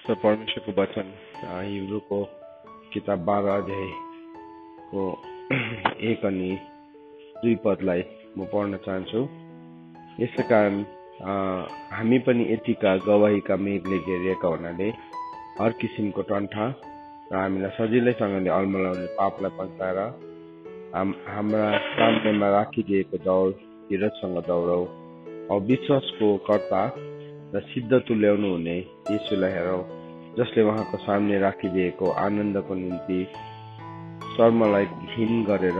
त परमेश्वरको वचन हिब्रूको किताब 12 अध्यायको 1 अनि 2 पदलाई म पढ्न चाहन्छु। यसै कारण हामी पनि यतिका गवाहीका मेघले घेरिएका हुनाले हर किसिमको टन्ठा र हामीलाई सजिलैसँगले अल्मलाउने पापलाई पन्साएर हाम्रा सामनेमा राखिदिएको दौड धीरजसँग दौडौँ औ विश्वासको कर्ता र सिद्ध तुल्याउनु हुने येशूलाई हेरौँ, जसले उहाँको सामने राखिदिएको आनन्दको निम्ति शर्मलाई घिन गरेर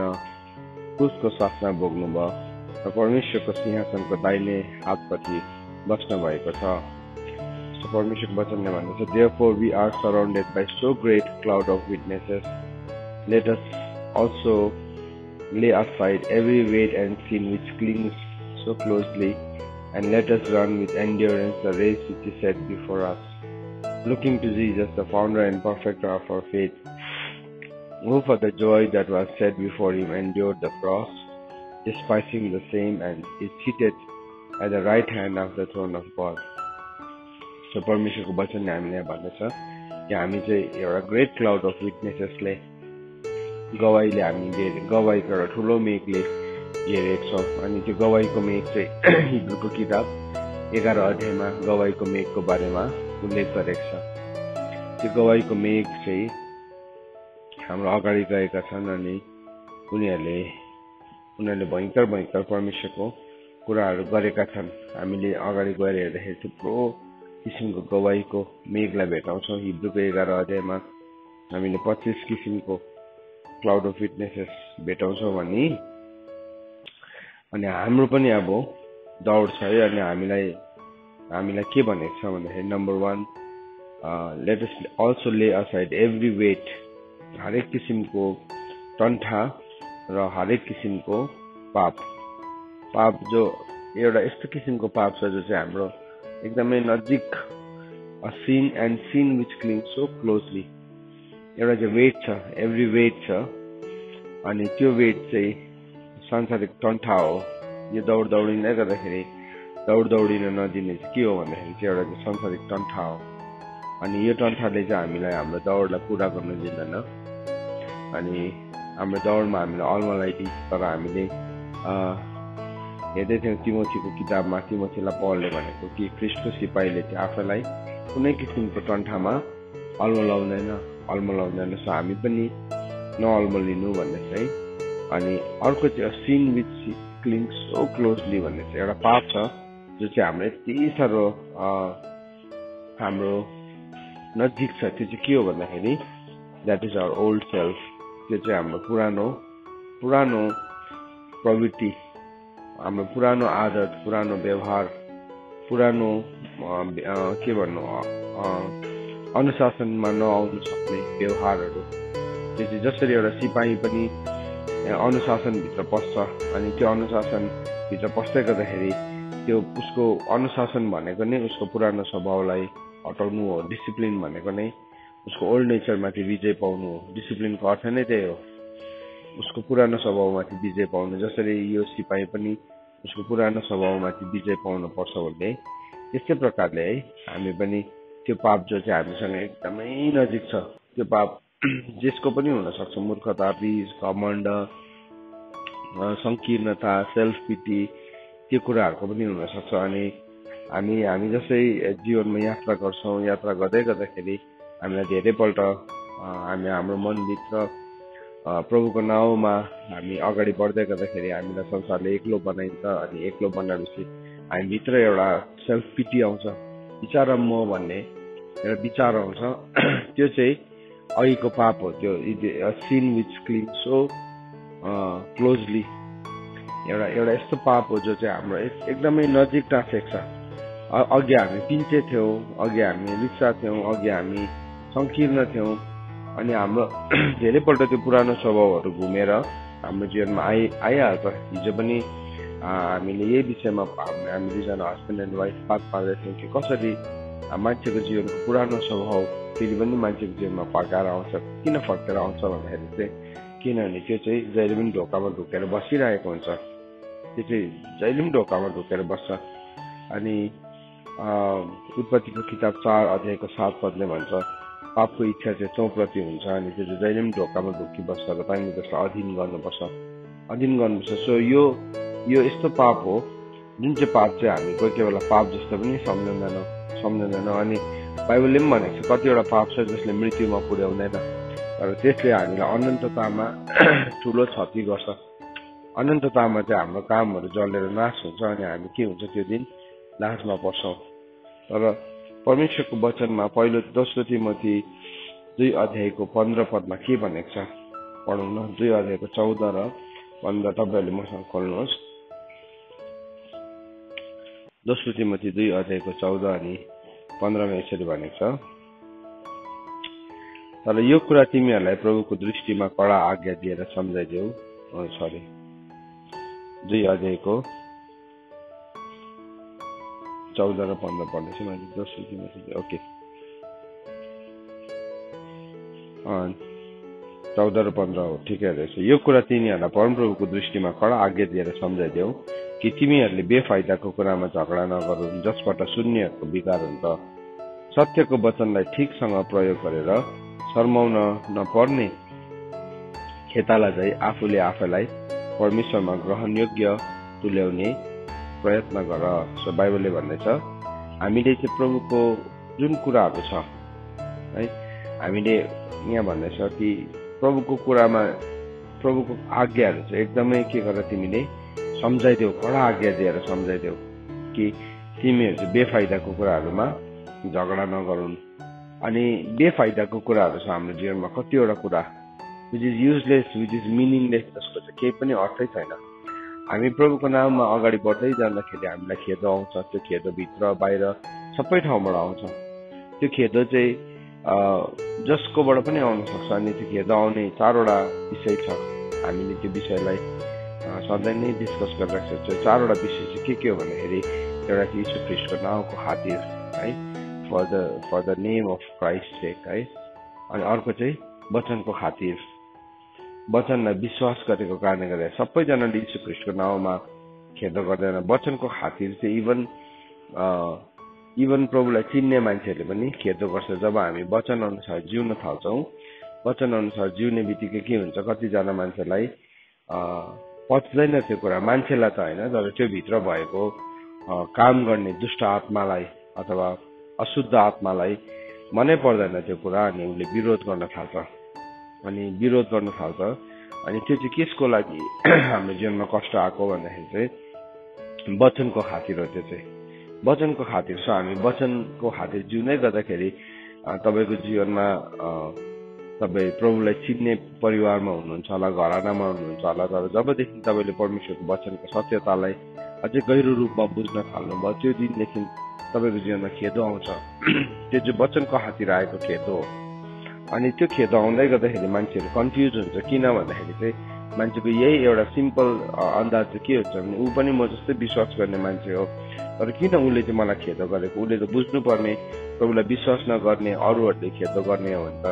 क्रुसको शासना भोग्नुभयो र परमेश्वरको सिंहासनको दाहिने हातपट्टि बस्नु भएको छ। परमेश्वरको वचनले भन्दछ, Therefore we are surrounded by so great cloud of witnesses. Let us also lay aside every weight and sin which clings so closely, and let us run with endurance the race which is set before us, looking to Jesus, the founder and perfecter of our faith, who for the joy that was set before him endured the cross, despising the same, and is seated at the right hand of the throne of God. So परमेश्वरको वचनले हामीलाई भन्दछ कि हामी चाहिँ एउटा great cloud of विटनेसेसले गवाईले हामी गवाईको एउटा ठुलो मेघले घेरेको छौँ। अनि त्यो गवाईको मेघ चाहिँ हिब्रूको किताब 11 अध्यायमा गवाईको मेघको बारेमा उल्लेख गरेको छ। त्यो गवाईको मेघ चाहिँ हाम्रो अगाडि गएका छन् अनि उनीहरूले भयङ्कर परमेश्वरको कुराहरू गरेका छन्। हामीले अगाडि गएर हेर्दाखेरि थुप्रो किसिमको गवाईको मेघलाई भेटाउँछौँ। हिब्रूको 11 अध्यायमा हामीले 25 किसिमको क्लाउड अफ विटनेसेस भेटाउँछौँ भने अनि हाम्रो पनि अब दौड छ है। अनि हामीलाई के भनेको छ भन्दाखेरि नम्बर 1, लेट अस अल्सो ले असाइड एभ्री वेट, हरेक किसिमको टन्ठा र हरेक किसिमको पाप जो एउटा यस्तो किसिमको पाप छ जो चाहिँ हाम्रो एकदमै नजिक, sin and sin which cling so closely, एउटा चाहिँ वेट छ, एभ्री वेट छ। अनि त्यो वेट चाहिँ सांसारिक टन्ठा हो। यो दौडिँदै गर्दाखेरि दौडिन नदिने चाहिँ के हो भन्दाखेरि चाहिँ एउटा चाहिँ सांसारिक टन्ठा हो। अनि यो टन्ठाले चाहिँ हामीलाई हाम्रो दौडलाई पुरा गर्न दिँदैन। अनि हाम्रो दौडमा हामीलाई अल्मलाइदिन्छ। तर हामीले हेर्दै थियौँ तिमोथीको किताबमा तिमोथीलाई पौलले भनेको कि ख्रीष्टको सिपाहीले चाहिँ आफैलाई कुनै किसिमको टन्ठामा अल्मलाउँदैन। सो हामी पनि नअल्मलिनु भन्ने चाहिँ। अनि अर्को चाहिँ sin which cling so closely भन्ने चाहिँ एउटा पाप छ जो चाहिँ हाम्रो यति साह्रो हाम्रो नजिक छ। त्यो चाहिँ के हो भन्दाखेरि that is our old self. त्यो चाहिँ हाम्रो पुरानो प्रवृत्ति, हाम्रो पुरानो आदत, पुरानो व्यवहार, पुरानो के भन्नु अनुशासनमा नआउनु सक्ने व्यवहारहरू। त्यो चाहिँ जसरी एउटा सिपाही पनि अनुशासनभित्र पस्छ अनि त्यो अनुशासनभित्र पस्दै गर्दाखेरि त्यो उसको अनुशासन भनेको नै उसको पुरानो स्वभावलाई हटाउनु हो। डिसिप्लिन भनेको नै उसको ओल्ड नेचरमाथि विजय पाउनु हो। डिसिप्लिनको अर्थ नै त्यही हो, उसको पुरानो स्वभावमाथि विजय पाउनु। जसरी यो सिपाही पनि उसको पुरानो स्वभावमाथि विजय पाउनु पर्छ भन्ने, त्यस्तै प्रकारले है हामी पनि त्यो पाप जो चाहिँ हामीसँग एकदमै नजिक छ, त्यो पाप जसको पनि हुनसक्छ, मूर्खता, रिस, घमण्ड, संकीर्णता, सेल्फ पिटी, त्यो कुराहरूको पनि हुनसक्छ। अनि हामी जसै जीवनमा यात्रा गर्छौँ, यात्रा गर्दाखेरि हामीलाई धेरैपल्ट हाम्रो मनभित्र प्रभुको नाउँमा हामी अगाडि बढ्दै गर्दाखेरि हामीलाई संसारले एक्लो बनाइन्छ। अनि एक्लो बनाएपछि हामीभित्र एउटा सेल्फ पिटी आउँछ, बिचारा म भन्ने एउटा विचार आउँछ। त्यो चाहिँ अघिको पाप हो। त्यो sin which cling so closely एउटा यस्तो पाप हो जो चाहिँ हाम्रो एकदमै नजिक टाँसेको छ। अघि हामी पिन्चे थियौँ, अघि हामी रिक्सा थियौँ, अघि हामी संकीर्ण थियौँ। अनि हाम्रो धेरैपल्ट त्यो पुरानो स्वभावहरू घुमेर हाम्रो जीवनमा आइहाल्छ। हिजो पनि हामीले यही विषयमा हामी दुईजना हस्बेन्ड एन्ड वाइफ बात पार्दै थियौँ कि कसरी मान्छेको जीवनको पुरानो स्वभाव फेरि पनि मान्छेको जीवनमा फर्काएर आउँछ। किन फर्केर आउँछ भन्दाखेरि चाहिँ किनभने त्यो चाहिँ जहिले पनि ढोकामा ढुकेर बसिरहेको हुन्छ। त्यो चाहिँ जहिले पनि ढोकामा ढुकेर बस्छ। अनि उत्पत्तिको किताब 4 अध्यायको 7 पदले भन्छ पापको इच्छा चाहिँ चौप्रति हुन्छ अनि त्यो जहिले पनि ढोकामा ढोकी बस्छ र तैँले त्यसलाई अधीन गर्नुपर्छ। सो यो यस्तो पाप हो जुन चाहिँ पाप चाहिँ हामी कोही कोही बेला पाप जस्तो पनि सम्झँदैनौँ अनि बाइबलले पनि भनेको छ कतिवटा पाप छ जसले मृत्युमा पुर्याउँदैन तर त्यसले हामीलाई अनन्ततामा ठुलो क्षति गर्छ। अनन्ततामा चाहिँ हाम्रो कामहरू जलेर नाश हुन्छ अनि हामी के हुन्छ त्यो दिन नाशमा पर्छौँ। तर परमेश्वरको वचनमा पहिलो दोस्रो तिमोथी 2 अध्यायको 15 पदमा के भनेको छ पढौँ न। 2 अध्यायको 14 र 15 तपाईँहरूले मसँग खोल्नुहोस्। दोस्रो तिमोथी 2 अध्यायको 14 अनि 15 मा यसरी भनेको छ तर यो कुरा तिमीहरूलाई प्रभुको दृष्टिमा कडा आज्ञा दिएर सम्झाइदेऊ। 2 अध्यायको 14 र 15 पढ्दैछु मैले दोस्रो तिमोथी। ओके 14 र 15 हो ठिकै रहेछ। यो कुरा तिनीहरूलाई परमप्रभुको दृष्टिमा कडा आज्ञा दिएर सम्झाइदेऊ कि तिमीहरूले बेफाइदाको कुरामा झगडा नगरून् जसबाट शून्यको विकार हुन्छ। सत्यको वचनलाई ठिकसँग प्रयोग गरेर शर्माउन नपर्ने खेताला चाहिँ आफूले आफैलाई परमेश्वरमा ग्रहणयोग्य तुल्याउने प्रयत्न गर। सो बाइबलले भन्दैछ हामीले चाहिँ प्रभुको जुन कुराहरू छ है हामीले यहाँ भन्दैछ कि प्रभुको कुरामा प्रभुको आज्ञाहरू चाहिँ एकदमै के गरेर तिमीले सम्झाइदेऊ, कडा आज्ञा दिएर सम्झाइदेऊ कि तिमीहरू चाहिँ बेफाइदाको कुराहरूमा झगडा नगरून्। अनि बेफाइदाको कुराहरू छ हाम्रो जीवनमा कतिवटा कुरा which is useless which is meaningless जसको चाहिँ केही पनि अर्थै छैन। हामी प्रभुको नाममा अगाडि बढ्दै जाँदाखेरि हामीलाई खेदो आउँछ। त्यो खेदो भित्र बाहिर सबै ठाउँबाट आउँछ। त्यो खेदो चाहिँ जसकोबाट पनि आउन सक्छ अनि त्यो खेदो आउने 4वटा विषय छ। हामीले त्यो विषयलाई सधैँ नै डिस्कस गरिरहेको छ। 4वटा विषय चाहिँ के हो भन्दाखेरि एउटा चाहिँ यीशु ख्रीष्टको नामको खातिर है for the name of Christ sake है। अनि अर्को चाहिँ वचनको खातिर, वचनलाई विश्वास गरेको कारणले गर्दा सबैजनाले यीशु ख्रीष्टको नाममा खेदो गर्दैन। वचनको खातिर चाहिँ इभन प्रभुलाई चिन्ने मान्छेहरूले पनि खेदो गर्छ। जब हामी वचन अनुसार जिउन थाल्छौँ, वचन अनुसार जिउने बित्तिकै के हुन्छ कतिजना मान्छेलाई पच्दैन त्यो कुरा, मान्छेलाई त होइन तर त्यो भित्र भएको काम गर्ने दुष्ट आत्मालाई अथवा अशुद्ध आत्मालाई मनै पर्दैन त्यो कुरा अनि उसले विरोध गर्न थाल्छ। अनि त्यो चाहिँ कसको लागि हाम्रो जीवनमा कष्ट आएको भन्दाखेरि चाहिँ वचनको खातिर हो। त्यो चाहिँ वचनको खातिर छ। हामी वचनको खातिर जिउँदै गर्दाखेरि तपाईँको जीवनमा तपाईँ प्रभुलाई चिन्ने परिवारमा हुनुहुन्छ होला, घरानामा हुनुहुन्छ होला, तर जबदेखि तपाईँले परमेश्वरको वचनको सत्यतालाई अझै गहिरो रूपमा बुझ्न थाल्नुभयो त्यो दिनदेखि तपाईँको जीवनमा खेदो आउँछ। त्यो चाहिँ वचनको खातिर आएको खेदो हो। अनि त्यो खेदो आउँदै गर्दाखेरि मान्छेहरू कन्फ्युज हुन्छ। किन भन्दाखेरि चाहिँ मान्छेको यही एउटा सिम्पल अन्दाज चाहिँ के हुन्छ भने ऊ पनि म जस्तै विश्वास गर्ने मान्छे हो तर किन उसले चाहिँ मलाई खेदो गरेको। उसले त बुझ्नुपर्ने प्रभुलाई विश्वास नगर्ने अरूहरूले खेदो गर्ने हो भने त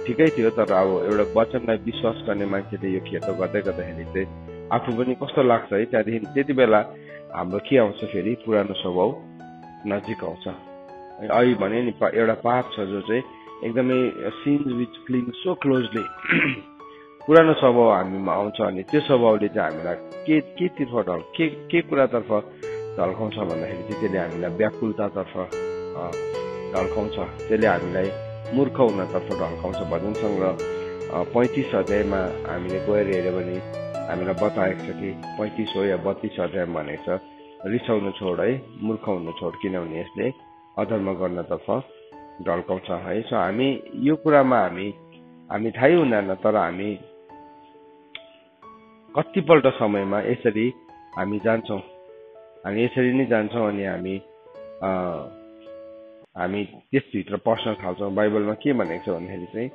ठिकै थियो। तर अब एउटा वचनलाई विश्वास गर्ने मान्छेले यो खेदो गर्दै गर्दाखेरि चाहिँ आफू पनि कस्तो लाग्छ है। त्यहाँदेखि त्यति बेला हाम्रो के आउँछ फेरि पुरानो स्वभाव नजिक आउँछ। अहिले भने नि एउटा पाप छ जो चाहिँ एकदमै since which cling so closely पुरानो स्वभाव हामीमा आउँछ अनि त्यो स्वभावले चाहिँ हामीलाई के कुरातर्फ ढल्काउँछ भन्दाखेरि चाहिँ त्यसले हामीलाई व्याकुलतातर्फ ढल्काउँछ, त्यसले हामीलाई मूर्ख हुनतर्फ ढल्काउँछ। भजन सङ्ग्रह 35 अध्यायमा हामीले गएर हेऱ्यो भने हामीलाई बताएको छ कि 35 हो या 32 अध्यायमा भनेको छ रिसाउनु छोड है, मूर्ख हुनु छोड किनभने यसले अधर्म गर्नतर्फ ढल्काउँछ है। सो हामी यो कुरामा हामी थाहै हुँदैन तर हामी कतिपल्ट समयमा यसरी हामी जान्छौँ, हामी यसरी नै जान्छौँ अनि हामी त्यसभित्र पस्न थाल्छौँ। बाइबलमा के भनेको छ भन्दाखेरि चाहिँ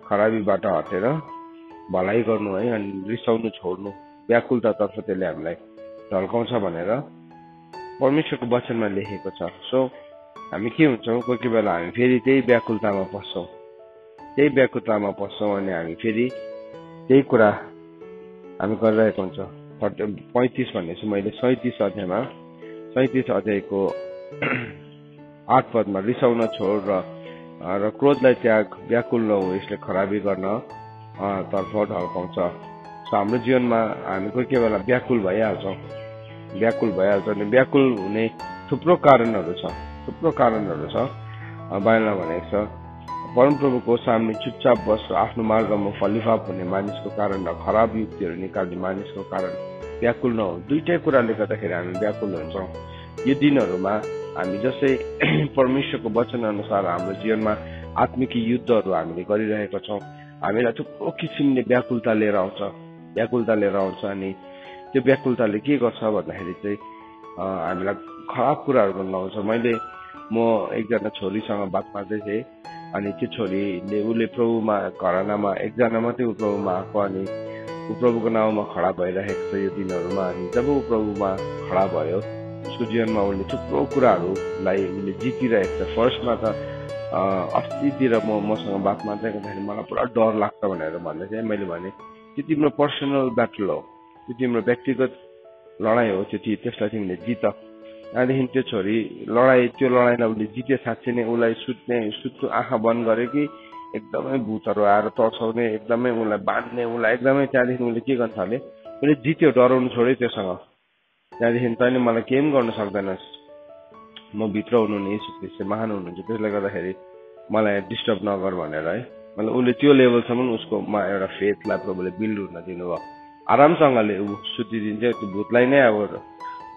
खराबीबाट हटेर भलाइ गर्नु है अनि रिसाउनु छोड्नु, व्याकुलतातर्फ त्यसले हामीलाई ढल्काउँछ भनेर परमेश्वरको वचनमा लेखेको छ। सो हामी के हुन्छौँ कोही कोही बेला हामी फेरि त्यही व्याकुलतामा पस्छौँ अनि हामी फेरि त्यही कुरा हामी गरिरहेको हुन्छ। 35 भनेपछि मैले 37 अध्यायको 8 पदमा रिसाउन छोड र क्रोधलाई त्याग, व्याकुल नहो, यसले खराबी गर्न तर्फ ढल्काउँछ। सो हाम्रो जीवनमा हामी कोही बेला व्याकुल भइहाल्छौँ अनि व्याकुल हुने थुप्रो कारणहरू छ बाइबलमा भनेको छ परमप्रभुको सामने चुपचाप बस आफ्नो मार्गमा फलिफाप हुने मानिसको कारण र खराब युक्तिहरू निकाल्ने मानिसको कारण व्याकुल नहो। दुईटै कुराले गर्दाखेरि हामी व्याकुल हुन्छौँ। यो दिनहरूमा हामी जसै परमेश्वरको वचन अनुसार हाम्रो जीवनमा आत्मिक युद्धहरू हामीले गरिरहेका छौँ, हामीलाई थुप्रो किसिमले व्याकुलता लिएर आउँछ अनि त्यो व्याकुलताले के गर्छ भन्दाखेरि चाहिँ हामीलाई खराब कुराहरू गर्न लाउँछ। म एकजना छोरीसँग बात मार्दै थिएँ अनि त्यो छोरीले उसले प्रभुमा घरानामा एकजना मात्रै ऊ प्रभुमा आएको अनि ऊ प्रभुको नाउँमा खडा भइरहेको छ यो दिनहरूमा। अनि जब ऊ प्रभुमा खडा भयो उसको जीवनमा उसले थुप्रो कुराहरूलाई उसले जितिरहेको छ। फर्स्टमा त अस्तितिर मसँग बात मार्दै गर्दाखेरि मलाई पुरा डर लाग्छ भनेर भन्दै थिएँ। मैले भने त्यो तिम्रो पर्सनल ब्याटल हो, त्यो तिम्रो व्यक्तिगत लडाइँ हो, त्यसलाई तिमीले जित। त्यहाँदेखि त्यो छोरी त्यो लडाइँलाई उसले जिते। साँच्चै नै उसलाई सुत्नु आँखा बन्द गर्यो कि एकदमै भूतहरू आएर तर्साउने, एकदमै उसलाई बाँध्ने, उसलाई एकदमै। त्यहाँदेखि उसले के गर्न थाल्यो, उसले जित्यो, डराउनु छोड्यो त्योसँग। त्यहाँदेखि तैँले मलाई केही पनि गर्न सक्दैनस्, म भित्र हुनुहुने यीशु ख्रीष्ट महान हुनुहुन्छ, त्यसले गर्दाखेरि मलाई डिस्टर्ब नगर भनेर है। मतलब उसले त्यो लेभलसम्म उसकोमा एउटा फेथलाई प्रभुले बिल्ड हुन दिनुभयो। आरामसँगले ऊ सुतिदिन्छ, त्यो भूतलाई नै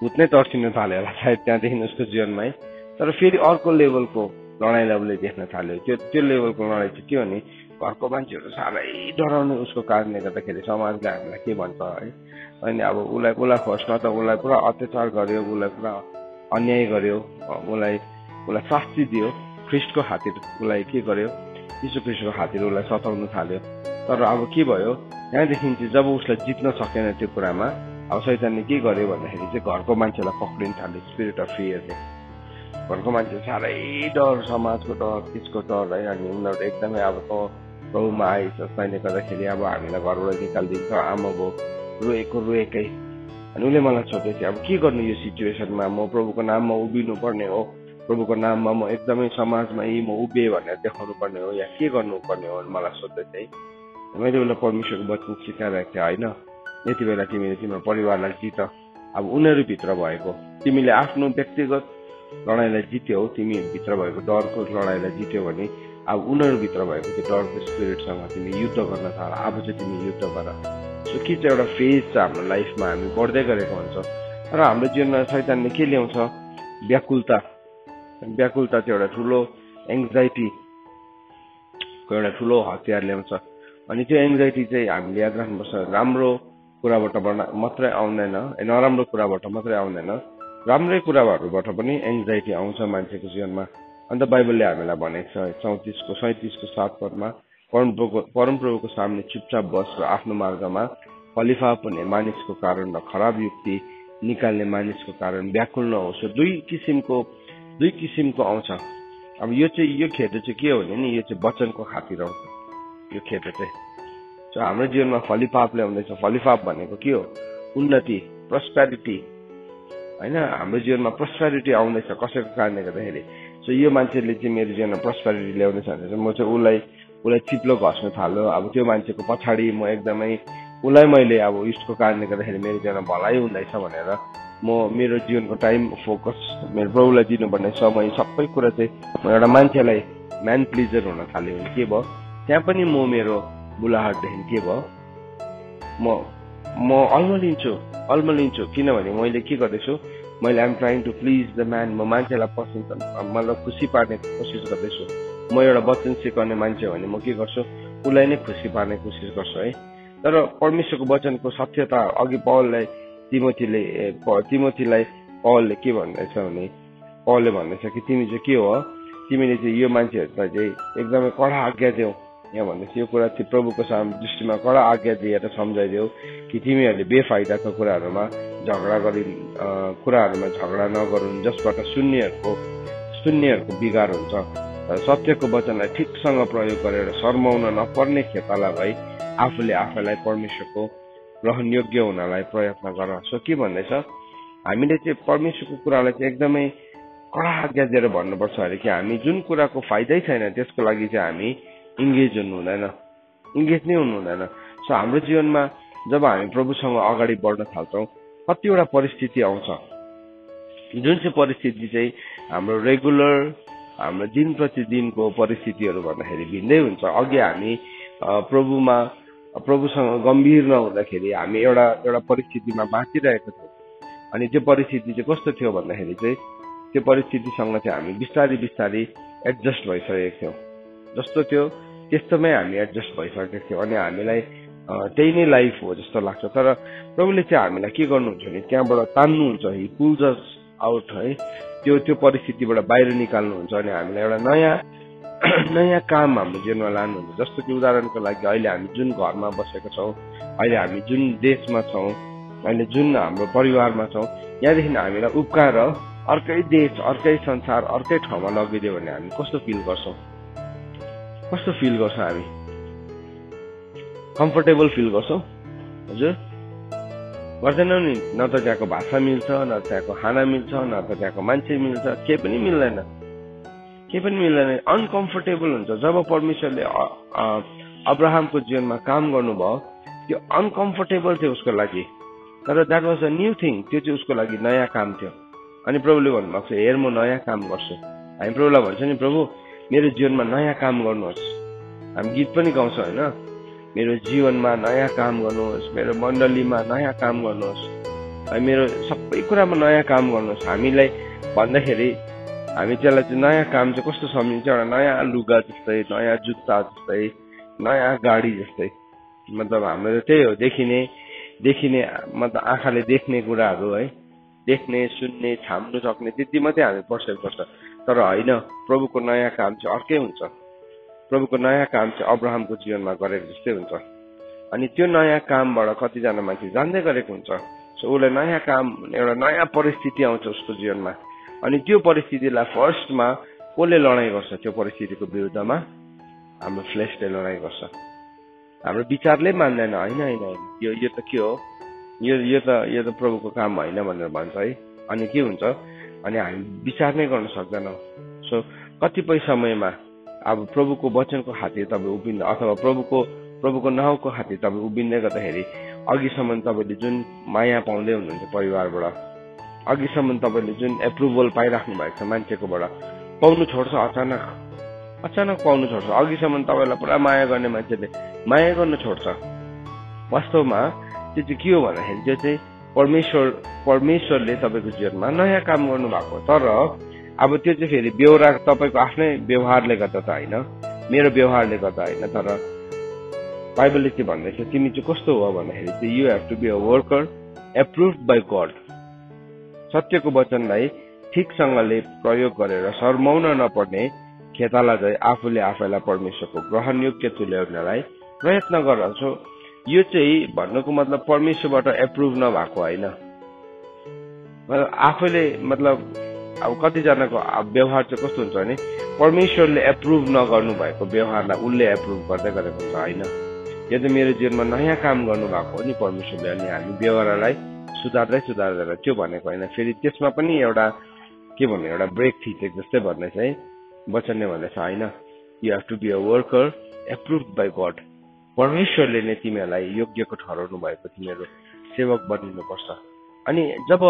भूत नै तर्सिन थाल्यो होला सायद त्यहाँदेखि उसको जीवनमा है। तर फेरि अर्को लेभलको लडाइँलाई उसले देख्न थाल्यो। त्यो लेभलको लडाइँ चाहिँ के हो भने घरको मान्छेहरू साह्रै डराउने उसको कारणले गर्दाखेरि समाजले हामीलाई के भन्छ है। अनि अब उसलाई फर्स्टमा त उसलाई पुरा अत्याचार गर्यो, उसलाई पुरा अन्याय गर्यो, उसलाई शास्ति दियो। ख्रिस्टको खातिर उसलाई के गर्यो, यीशु ख्रिस्टको खातिर उसलाई सताउन थाल्यो। तर अब के भयो, त्यहाँदेखि चाहिँ जब उसलाई जित्न सकेन त्यो कुरामा, अब शैतानले के गर्यो भन्दाखेरि चाहिँ घरको मान्छेलाई पक्रिन थाल्यो। स्पिरिट अफ फियरले घरको मान्छे साह्रै डर, समाजको डर, त्यसको डर है। अनि उनीहरू एकदमै अब त प्रभुमा आएछ, तैँले गर्दाखेरि अब हामीलाई घरबाट निकालिदिन्छ, आमा बाउ रोएकै। अनि उसले मलाई सोधेको थियो अब के गर्नु यो सिचुएसनमा, म प्रभुको नाममा उभिनु पर्ने हो, प्रभुको नाममा म एकदमै समाजमा म उभिएँ भनेर देखाउनु पर्ने हो या के गर्नुपर्ने हो मलाई सोध्दै थिएँ। मैले उसलाई परमेश्वरको वचन सिकाइरहेको थिएँ, होइन यति बेला तिमीले तिम्रो परिवारलाई जित। अब उनीहरूभित्र भएको तिमीले आफ्नो व्यक्तिगत लडाइँलाई जित्यौ, तिमी भित्र भएको डरको लडाइँलाई जित्यौ भने अब उनीहरूभित्र भएको त्यो डरको स्पिरिटसँग तिमी युद्ध गर्न थाल। अब चाहिँ तिमी युद्ध गर। सो के चाहिँ एउटा फेज छ हाम्रो लाइफमा, हामी बढ्दै गरेको हुन्छ र हाम्रो जीवनमा शैतानले के ल्याउँछ, व्याकुलता चाहिँ एउटा ठुलो एङ्जाइटीको एउटा ठुलो हतियार ल्याउँछ। अनि त्यो एङ्जाइटी चाहिँ हामीले याद राख्नुपर्छ, राम्रो कुराबाट मात्रै आउँदैन, नराम्रो कुराबाट मात्रै आउँदैन, राम्रै कुराहरूबाट पनि एङ्जाइटी आउँछ मान्छेको जीवनमा। अन्त बाइबलले हामीलाई भनेको छ 37को 7 पदमा परमप्रभुको सामने चुपचाप बस र आफ्नो मार्गमा फलिफाप हुने मानिसको कारण र खराब युक्ति निकाल्ने मानिसको कारण व्याकुल नहोस्। दुई किसिमको आउँछ। अब यो खेद चाहिँ के हो भने नि, यो चाहिँ वचनको खातिर आउँछ यो खेद चाहिँ। सो हाम्रो जीवनमा फलिफाप ल्याउँदैछ। फलिफाप भनेको के हो, उन्नति, प्रस्पेरिटी होइन। हाम्रो जीवनमा प्रस्पेरिटी आउँदैछ कसैको कारणले गर्दाखेरि। सो यो मान्छेले चाहिँ मेरो जीवनमा प्रस्पेरिटी ल्याउँदैछ भने चाहिँ म चाहिँ उसलाई चिप्लो घस्न थाल्यो। अब त्यो मान्छेको पछाडि म एकदमै मैले अब उसको कारणले गर्दाखेरि मेरो जीवनमा भलाइ हुँदैछ भनेर म मेरो जीवनको टाइम फोकस मेरो प्रभुलाई दिनुपर्ने समय सबै कुरा चाहिँ म एउटा मान्छेलाई म्यान प्लिजर हुन थाल्यो भने के भयो, त्यहाँ पनि म मेरो बुलाहटदेखि के भयो, म अल्मलिन्छु किनभने मैले के गर्दैछु, मैले I'm trying to please the man. म मान्छेलाई पसन्द मतलब खुसी पार्ने कोसिस गर्दैछु। म एउटा वचन सिकाउने मान्छे हो भने म के गर्छु, उसलाई नै खुसी पार्ने कोसिस गर्छु है। तर परमेश्वरको वचनको सत्यता अघि तिमोथीलाई पौलले के भन्दैछ भने, पौलले भन्दैछ कि तिमी चाहिँ के हो, तिमीले चाहिँ यो मान्छेहरूलाई चाहिँ एकदमै कडा आज्ञा देऊ। यहाँ भन्दैछ यो कुरा चाहिँ प्रभुको दृष्टिमा कडा आज्ञा दिएर सम्झाइदेऊ कि तिमीहरूले बेफाइदाको कुराहरूमा झगडा नगरून्, जसबाट शून्यहरूको बिगार हुन्छ। सत्यको वचनलाई ठिकसँग प्रयोग गरेर शर्माउन नपर्ने खेताला भई आफूले आफैलाई परमेश्वरको ग्रहण योग्य हुनलाई प्रयत्न गर। सो के भन्दैछ, हामीले चाहिँ परमेश्वरको कुरालाई चाहिँ एकदमै कडा आज्ञा दिएर भन्नुपर्छ अरे कि हामी जुन कुराको फाइदै छैन त्यसको लागि चाहिँ हामी इङ्गेज हुनु हुँदैन, इङ्गेज नै हुनु हुँदैन। सो हाम्रो जीवनमा जब हामी प्रभुसँग अगाडि बढ्न थाल्छौँ कतिवटा परिस्थिति आउँछ जुन चाहिँ परिस्थिति चाहिँ हाम्रो रेगुलर हाम्रो दिन प्रतिदिनको परिस्थितिहरू भन्दाखेरि भिन्दै हुन्छ। अघि हामी प्रभुसँग गम्भीर नहुँदाखेरि हामी एउटा परिस्थितिमा बाँचिरहेको थियौँ अनि त्यो परिस्थिति चाहिँ कस्तो थियो भन्दाखेरि चाहिँ त्यो परिस्थितिसँग चाहिँ हामी बिस्तारै बिस्तारै एडजस्ट भइसकेको थियौँ, जस्तो थियो त्यस्तोमै हामी एडजस्ट भइसकेको थियौँ अनि हामीलाई त्यही नै लाइफ हो जस्तो लाग्छ। तर प्रभुले चाहिँ हामीलाई के गर्नुहुन्छ भने त्यहाँबाट तान्नुहुन्छ, हि पुल्स अस आउट है, त्यो परिस्थितिबाट बाहिर निकाल्नुहुन्छ अनि हामीलाई एउटा नयाँ काम हाम्रो जीवनमा लानुहुन्छ। जस्तो कि उदाहरणको लागि अहिले हामी जुन घरमा बसेको छौँ, अहिले हामी जुन देशमा छौँ, अहिले जुन हाम्रो परिवारमा छौँ, यहाँदेखि हामीलाई उब्काएर अर्कै देश, अर्कै संसार, अर्कै ठाउँमा लगिदियो भने हामी कस्तो फिल गर्छौँ? हामी कम्फर्टेबल फिल गर्छौँ? हजुर गर्दैनौँ नि। न त त्यहाँको भाषा मिल्छ, न त्यहाँको खाना मिल्छ, न त त्यहाँको मान्छे मिल्छ, केही पनि मिल्दैन। अनकम्फर्टेबल हुन्छ। जब परमेश्वरले अब्राहमको जीवनमा काम गर्नुभयो त्यो अनकम्फर्टेबल थियो उसको लागि, तर that was a new thing. त्यो चाहिँ उसको लागि नयाँ काम थियो। अनि प्रभुले भन्नुभएको छ हेर म नयाँ काम गर्छु। हामी प्रभुलाई भन्छ नि प्रभु मेरो जीवनमा नयाँ काम गर्नुहोस्। हामी गीत पनि गाउँछौँ होइन, मेरो जीवनमा नयाँ काम गर्नुहोस्, मेरो मण्डलीमा नयाँ काम गर्नुहोस्, मेरो सबै कुरामा नयाँ काम गर्नुहोस्। हामीलाई भन्दाखेरि हामी त्यसलाई चाहिँ नयाँ काम चाहिँ कस्तो सम्झिन्छ? एउटा नयाँ लुगा जस्तै, नयाँ जुत्ता जस्तै, नयाँ गाडी जस्तै। मतलब हाम्रो त्यही हो, देखिने मतलब आँखाले देख्ने कुराहरू है, देख्ने, सुन्ने, छाम्नु सक्ने त्यति मात्रै हामी पर्सेप्ट गर्छ। तर होइन, प्रभुको नयाँ काम चाहिँ अर्कै हुन्छ। प्रभुको नयाँ काम चाहिँ अब्राहमको जीवनमा गरेको जस्तै हुन्छ। अनि त्यो नयाँ कामबाट कतिजना मान्छे जान्दै गरेको हुन्छ। सो उसलाई नयाँ काम, एउटा नयाँ परिस्थिति आउँछ उसको जीवनमा अनि त्यो परिस्थितिलाई फर्स्टमा कसले लडाइँ गर्छ? त्यो परिस्थितिको विरुद्धमा हाम्रो फ्लेसले लडाइँ गर्छ। हाम्रो विचारले मान्दैन, होइन यो त के हो, यो त प्रभुको काम होइन भनेर भन्छ है। अनि के हुन्छ? अनि हामी विचार नै गर्न सक्दैनौँ। सो कतिपय समयमा अब प्रभुको वचनको खातिर तपाईँ उभिँदा अथवा प्रभुको नाउँको खातिर तपाईँ उभिँदै गर्दाखेरि अघिसम्म तपाईँले जुन माया पाउँदै हुनुहुन्छ परिवारबाट, अघिसम्म तपाईँले जुन एप्रुभल पाइराख्नु भएको छ मान्छेकोबाट, पाउनु छोड्छ। अचानक पाउनु छोड्छ। अघिसम्म तपाईँलाई पुरा माया गर्ने मान्छेले माया गर्न छोड्छ। वास्तवमा त्यो चाहिँ के हो भन्दाखेरि त्यो चाहिँ परमेश्वरले तपाईँको जीवनमा नयाँ काम गर्नु भएको। तर अब त्यो चाहिँ फेरि बेहोरा तपाईँको आफ्नै व्यवहारले गर्दा त होइन, मेरो व्यवहारले गर्दा होइन। तर बाइबलले चाहिँ भन्दैछ तिमी चाहिँ कस्तो हो भन्दाखेरि चाहिँ you have to be a worker approved by God. सत्यको वचनलाई ठिकसँगले प्रयोग गरेर शर्माउन नपर्ने खेताला चाहिँ आफूले आफैलाई परमेश्वरको ग्रहण योग्य तुल्याउनलाई प्रयत्न गर्छ। यो चाहिँ भन्नुको मतलब परमेश्वरबाट एप्रुभ नभएको होइन। आफैले मतलब अब कतिजनाको व्यवहार चाहिँ कस्तो हुन्छ भने परमेश्वरले एप्रुभ नगर्नु भएको व्यवहारलाई उसले एप्रुभ गर्दै गरेको हुन्छ। होइन, यो त मेरो जीवनमा नयाँ काम गर्नुभएको हो नि परमेश्वरले। अनि हामी व्यवहारलाई सुधार्दै त्यो भनेको होइन। फेरि त्यसमा पनि एउटा के भन्नु, एउटा ब्रेक थिचेको जस्तै भन्दैछ है वचनले भन्दैछ होइन, you have to be a worker approved by God. परमेश्वरले नै तिमीहरूलाई योग्यको ठहराउनु भएको, तिमीहरू सेवक बनिनुपर्छ। अनि जब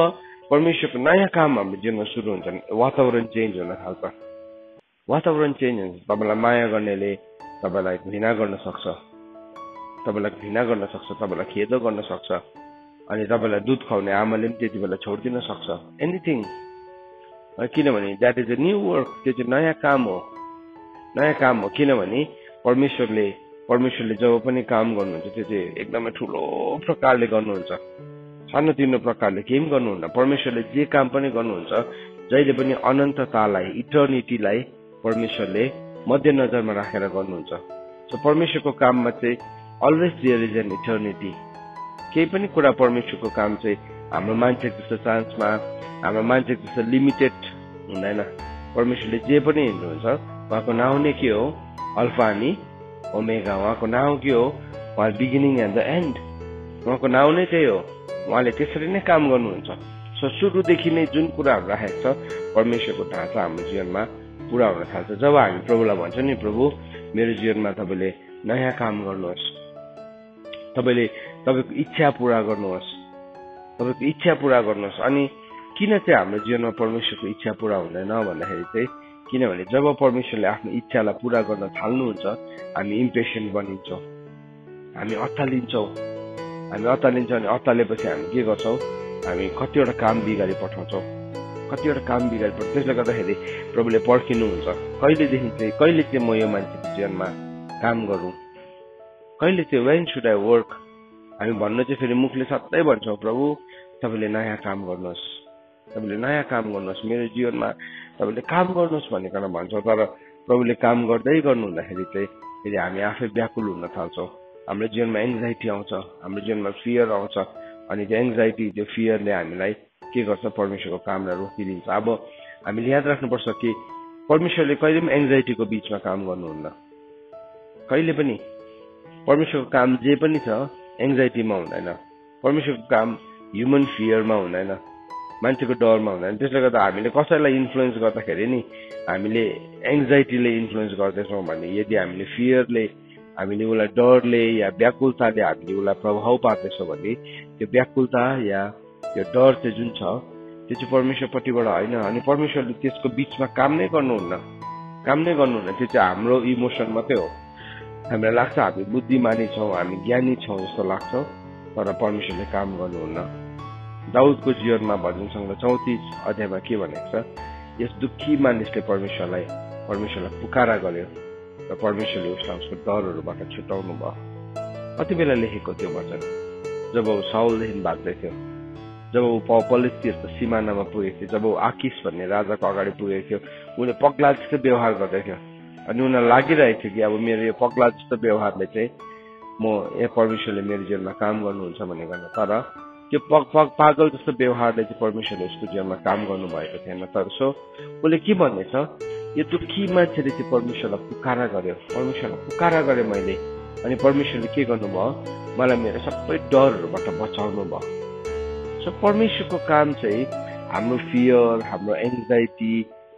परमेश्वरको नयाँ काम हाम्रो जीवनमा सुरु हुन्छ भने वातावरण चेन्ज हुन थाल्छ। वातावरण चेन्ज हुन्छ। तपाईँलाई माया गर्नेले तपाईँलाई घृणा गर्न सक्छ, तपाईँलाई खेदो गर्न सक्छ। अनि तपाईँलाई दुध खुवाउने आमाले पनि त्यति बेला छोडिदिन सक्छ, एनिथिङ। किनभने that is a new work. त्यो चाहिँ नयाँ काम हो। किनभने परमेश्वरले जब पनि काम गर्नुहुन्छ त्यो चाहिँ एकदमै ठुलो प्रकारले गर्नुहुन्छ, सानोतिनो प्रकारले केही पनि गर्नुहुन्न। परमेश्वरले जे काम पनि गर्नुहुन्छ जहिले पनि अनन्ततालाई, इटर्निटीलाई परमेश्वरले मध्यनजरमा राखेर गर्नुहुन्छ। सो परमेश्वरको काममा चाहिँ always there is an eternity. केही पनि कुरा परमेश्वरको काम चाहिँ हाम्रो मान्छेको जस्तो चान्समा, हाम्रो मान्छेको जस्तो लिमिटेड हुँदैन। परमेश्वरले जे पनि हेर्नुहुन्छ उहाँको नाउँ नै के हो? अल्फा अनि ओमेगा। उहाँको नाउँ के हो? उहाँ बिगिनिङ एन्ड द एन्ड। उहाँको नाउँ नै त्यही हो। उहाँले त्यसरी नै काम गर्नुहुन्छ। सो सुरुदेखि नै जुन कुराहरू राखेको छ परमेश्वरको ढाँचा हाम्रो जीवनमा पूरा हुन थाल्छ। जब हामी प्रभुलाई भन्छौँ नि, प्रभु मेरो जीवनमा तपाईँले नयाँ काम गर्नुहोस्, तपाईँको इच्छा पूरा गर्नुहोस्, तपाईँको इच्छा पूरा गर्नुहोस्। अनि किन चाहिँ हाम्रो जीवनमा परमेश्वरको इच्छा पूरा हुँदैन भन्दाखेरि चाहिँ किनभने जब परमेश्वरले आफ्नो इच्छालाई पूरा गर्न थाल्नुहुन्छ हामी इम्पेसेन्ट बनिन्छौँ, हामी अत्तालिन्छौँ अनि अत्तालेपछि हामी के गर्छौँ, हामी कतिवटा काम बिगारी पठाउँछौँ। त्यसले गर्दाखेरि प्रभुले पर्खिनुहुन्छ कहिले चाहिँ म यो मान्छेको जीवनमा काम गरौँ, कहिले चाहिँ वेन सुड आई वर्क। हामी भन्नु चाहिँ फेरि मुखले सधैँ भन्छौँ, प्रभु तपाईँले नयाँ काम गर्नुहोस्, मेरो जीवनमा तपाईँले काम गर्नुहोस् भनिकन भन्छौँ। तर प्रभुले काम गर्दै गर्नुहुँदाखेरि चाहिँ फेरि हामी आफै व्याकुल हुन थाल्छौँ। हाम्रो जीवनमा एङ्जाइटी आउँछ, हाम्रो जीवनमा फियर आउँछ। अनि त्यो एङ्जाइटी, त्यो फियरले हामीलाई के गर्छ, परमेश्वरको कामलाई रोकिदिन्छ। अब हामीले याद राख्नुपर्छ कि परमेश्वरले कहिले पनि एङ्जाइटीको बिचमा काम गर्नुहुन्न। कहिले पनि परमेश्वरको काम जे पनि छ एङ्जाइटीमा हुँदैन। परमेश्वरको काम ह्युमन फियरमा हुँदैन, मान्छेको डरमा हुँदैन। त्यसले गर्दा हामीले कसैलाई इन्फ्लुएन्स गर्दाखेरि नि हामीले एङ्जाइटीले इन्फ्लुएन्स गर्दैछौँ भने, यदि हामीले फियरले, हामीले उसलाई डरले या व्याकुलताले हामीले उसलाई प्रभाव पार्दैछौँ भने त्यो व्याकुलता या त्यो डर चाहिँ जुन छ त्यो चाहिँ परमेश्वरपट्टिबाट होइन। अनि परमेश्वरले त्यसको बिचमा काम नै गर्नुहुन्न। त्यो चाहिँ हाम्रो इमोसन मात्रै हो। हामीलाई लाग्छ हामी बुद्धिमानी छौँ, हामी ज्ञानी छौँ जस्तो लाग्छ, तर परमेश्वरले काम गर्नुहुन्न। दाउदको जीवनमा भजन सङ्ग्रह 34 अध्यायमा के भनेको छ, यस दुःखी मानिसले परमेश्वरलाई पुकारा गर्यो र परमेश्वरले उसलाई उसको डरहरूबाट छुटाउनु भयो। कति बेला लेखेको त्यो वचन, जब ऊ साउलदेखि भाग्दै थियो, जब ऊ पलिस्तीहरूको सिमानामा पुगेको थियो, जब ऊ आकिस भन्ने राजाको अगाडि पुगेको थियो, उसले पग्ला जस्तो व्यवहार गर्दै थियो। अनि उनीहरूलाई लागिरहेको थियो कि अब मेरो यो पग्ला जस्तो व्यवहारले चाहिँ परमेश्वरले मेरो जीवनमा काम गर्नुहुन्छ भनेर। तर त्यो पागल जस्तो व्यवहारले चाहिँ परमेश्वरले उसको जीवनमा काम गर्नु भएको थिएन। तर उसले के भन्नेछ, यो दुःखी मान्छेले चाहिँ परमेश्वरलाई पुकारा गर्यो मैले, अनि परमेश्वरले के गर्नुभयो, मलाई मेरो सबै डरहरूबाट बचाउनु भयो। परमेश्वरको काम चाहिँ हाम्रो फियर, हाम्रो एङ्जाइटी,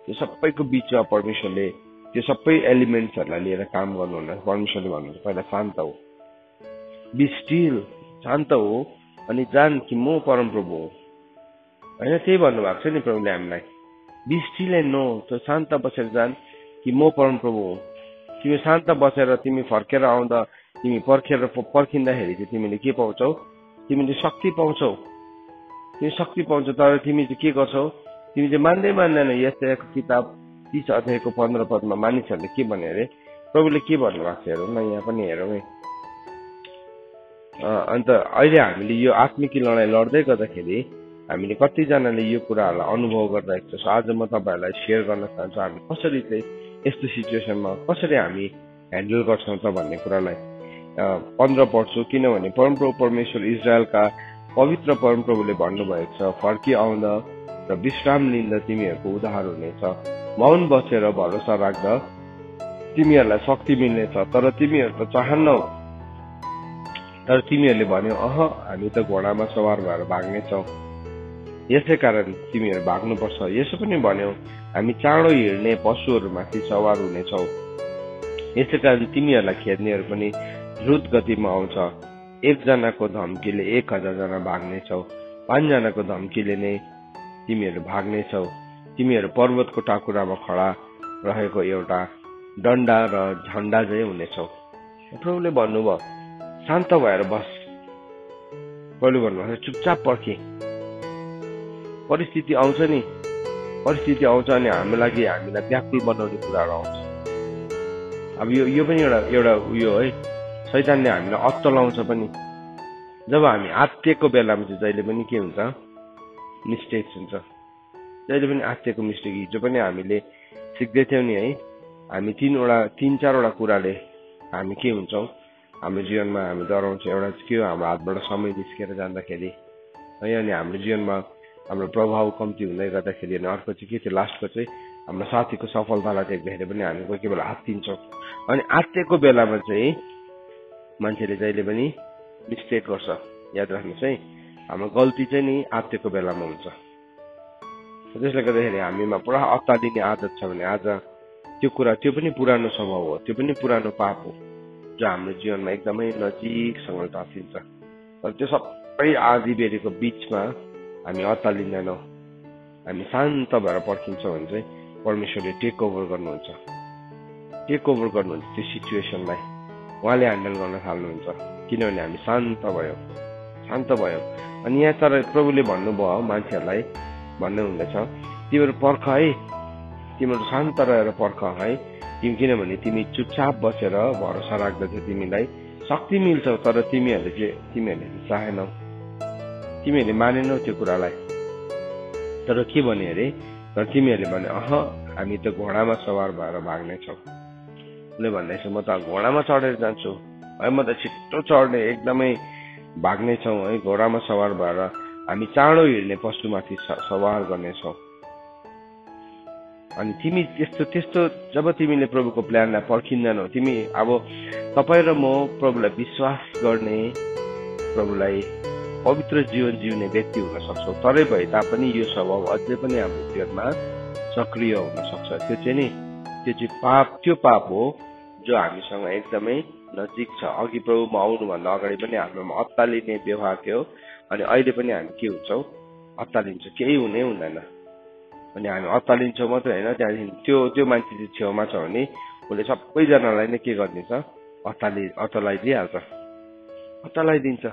त्यो सबैको बिचमा परमेश्वरले त्यो सबै एलिमेन्ट्सहरूलाई लिएर काम गर्नुहुन्न। परमेश्वरले भन्नुहुन्छ पहिला शान्त हो, बी स्टिल, शान्त हो अनि जान कि म परमप्रभु हो। होइन, त्यही भन्नुभएको छ नि प्रभुले हामीलाई, बी स्टिल एन्ड नो, त्यो शान्त बसेर जान कि म परमप्रभु हो। तिमी शान्त बसेर तिमी फर्केर आउँदा, तिमी पर्खिँदाखेरि चाहिँ तिमीले के पाउँछौ, तिमीले शक्ति पाउँछौ। तर तिमी चाहिँ के गर्छौ, तिमी चाहिँ मान्दैन। यशायाको किताब 30 अध्यायको 15 पदमा मानिसहरूले के भने अरे, प्रभुले के भन्नुभएको छ हेरौँ न, यहाँ पनि हेरौँ है। अन्त अहिले हामीले यो आत्मिक लडाइँ लड्दै गर्दाखेरि हामीले कतिजनाले यो कुराहरूलाई अनुभव गरिरहेको छ। आज म तपाईँहरूलाई सेयर गर्न चाहन्छु हामी कसरी चाहिँ यस्तो सिचुएसनमा कसरी हामी ह्यान्डल गर्छौँ त भन्ने कुरालाई। 15 पढ्छु, किनभने परमप्रभु परमेश्वर इजरायलका पवित्र परमप्रभुले भन्नुभएको छ, फर्की आउँदा र विश्राम लिँदा तिमीहरूको उद्धार हुनेछ। मौन बसेर भरोसा राख्दा तिमीहरूलाई शक्ति मिल्नेछ। तर तिमीहरू त चाहन्नौ, तर तिमीहरूले भन्यो, हामी त घोडामा सवार भएर भाग्नेछौँ, यसै कारण तिमीहरू भाग्नुपर्छ। यसो पनि भन्यो, हामी चाँडो हिँड्ने पशुहरूमाथि सवार हुनेछौँ, यसै कारण तिमीहरूलाई खेद्नेहरू पनि द्रुत गतिमा आउँछ। 1 जनाको धम्कीले 1000 जना भाग्नेछौ, 5 जनाको धम्कीले नै तिमीहरू भाग्नेछौ। तिमीहरू पर्वतको टाकुरामा खडा रहेको एउटा डन्डा र झन्डा चाहिँ हुनेछौ। प्रभुले भन्नुभयो शान्त भएर बस। प्रभुले भन्नुभयो चुपचाप पर्खे। परिस्थिति आउँछ अनि हाम्रो लागि हामीलाई व्याकुल बनाउने कुराहरू आउँछ। अब यो पनि एउटा उयो है, शैतानले हामीलाई अत्तलाउँछ पनि। जब हामी आत्तिएको बेलामा चाहिँ जहिले पनि के हुन्छ, मिस्टेक्स हुन्छ। जहिले पनि आत्तिएको मिस्टेक। हिजो पनि हामीले सिक्दै थियौँ नि है, हामी 3-4वटा कुराले हामी के हुन्छौँ हाम्रो जीवनमा, हामी डराउँछौँ। एउटा चाहिँ के हो, हाम्रो हातबाट समय निस्केर जाँदाखेरि है, अनि हाम्रो जीवनमा हाम्रो प्रभाव कम्ती हुँदै गर्दाखेरि। अनि अर्को चाहिँ के थियो, लास्टको चाहिँ हाम्रो साथीको सफलतालाई देख्दाखेरि पनि हामी कोही बेला आत्तिन्छौँ। अनि आत्तिएको बेलामा चाहिँ मान्छेले जहिले पनि मिस्टेक गर्छ। याद राख्नुहोस् है, हाम्रो गल्ती चाहिँ नि आत्तिएको बेलामा हुन्छ। त्यसले गर्दाखेरि हामीमा पुरा अत्तालिने आदत छ भने आज त्यो पनि पुरानो स्वभाव हो, त्यो पनि पुरानो पाप हो जो हाम्रो जीवनमा एकदमै नजिकसँग टाँसिन्छ। तर त्यो सबै आधी बेरीको बिचमा हामी अत्तालिँदैनौँ, हामी शान्त भएर पर्खिन्छौँ भने चाहिँ परमेश्वरले टेक ओभर गर्नुहुन्छ त्यो सिचुएसनलाई उहाँले ह्यान्डल गर्न थाल्नुहुन्छ, किनभने हामी शान्त भयौँ। अनि यहाँ तर प्रभुले भन्नुभयो मान्छेहरूलाई भन्नुहुँदैछ, तिमीहरू पर्ख है, तिमीहरू शान्त रहेर पर्ख है, किनभने तिमी चुपचाप बसेर भरोसा राख्दछौ तिमीलाई शक्ति मिल्छ, तर तिमीहरूले चाहेनौ, तिमीहरूले मानेनौ त्यो कुरालाई। तर के भने अरे, तर तिमीहरूले भने हामी त घोडामा सवार भएर भाग्नेछौ। उसले भन्दैछ म त घोडामा चढेर जान्छु है, म त छिट्टो चढ्ने एकदमै भाग्नेछौ है, घोडामा सवार भएर हामी चाँडो हिँड्ने पशुमाथि सवार गर्नेछौ। अनि तिमी त्यस्तो जब तिमीले प्रभुको प्लानलाई पर्खिँदैनौ, तिमी अब तपाईँ र म प्रभुलाई विश्वास गर्ने, प्रभुलाई पवित्र जीवन जिउने व्यक्ति हुन सक्छौ, तरै भए तापनि यो स्वभाव अझै पनि हाम्रो जीवनमा सक्रिय हुन सक्छ। त्यो पाप हो जो हामीसँग एकदमै नजिक छ। अघि प्रभुमा आउनुभन्दा अगाडि पनि हाम्रोमा अत्तालिने व्यवहार थियो, अनि अहिले पनि हामी के हुन्छौँ, अत्तालिन्छौँ, केही हुँदैन। अनि हामी अत्तालिन्छौँ मात्रै होइन, त्यहाँदेखि त्यो मान्छे चाहिँ छेउमा छ भने उसले सबैजनालाई नै के गरिदिन्छ, अत्तालाइदिन्छ।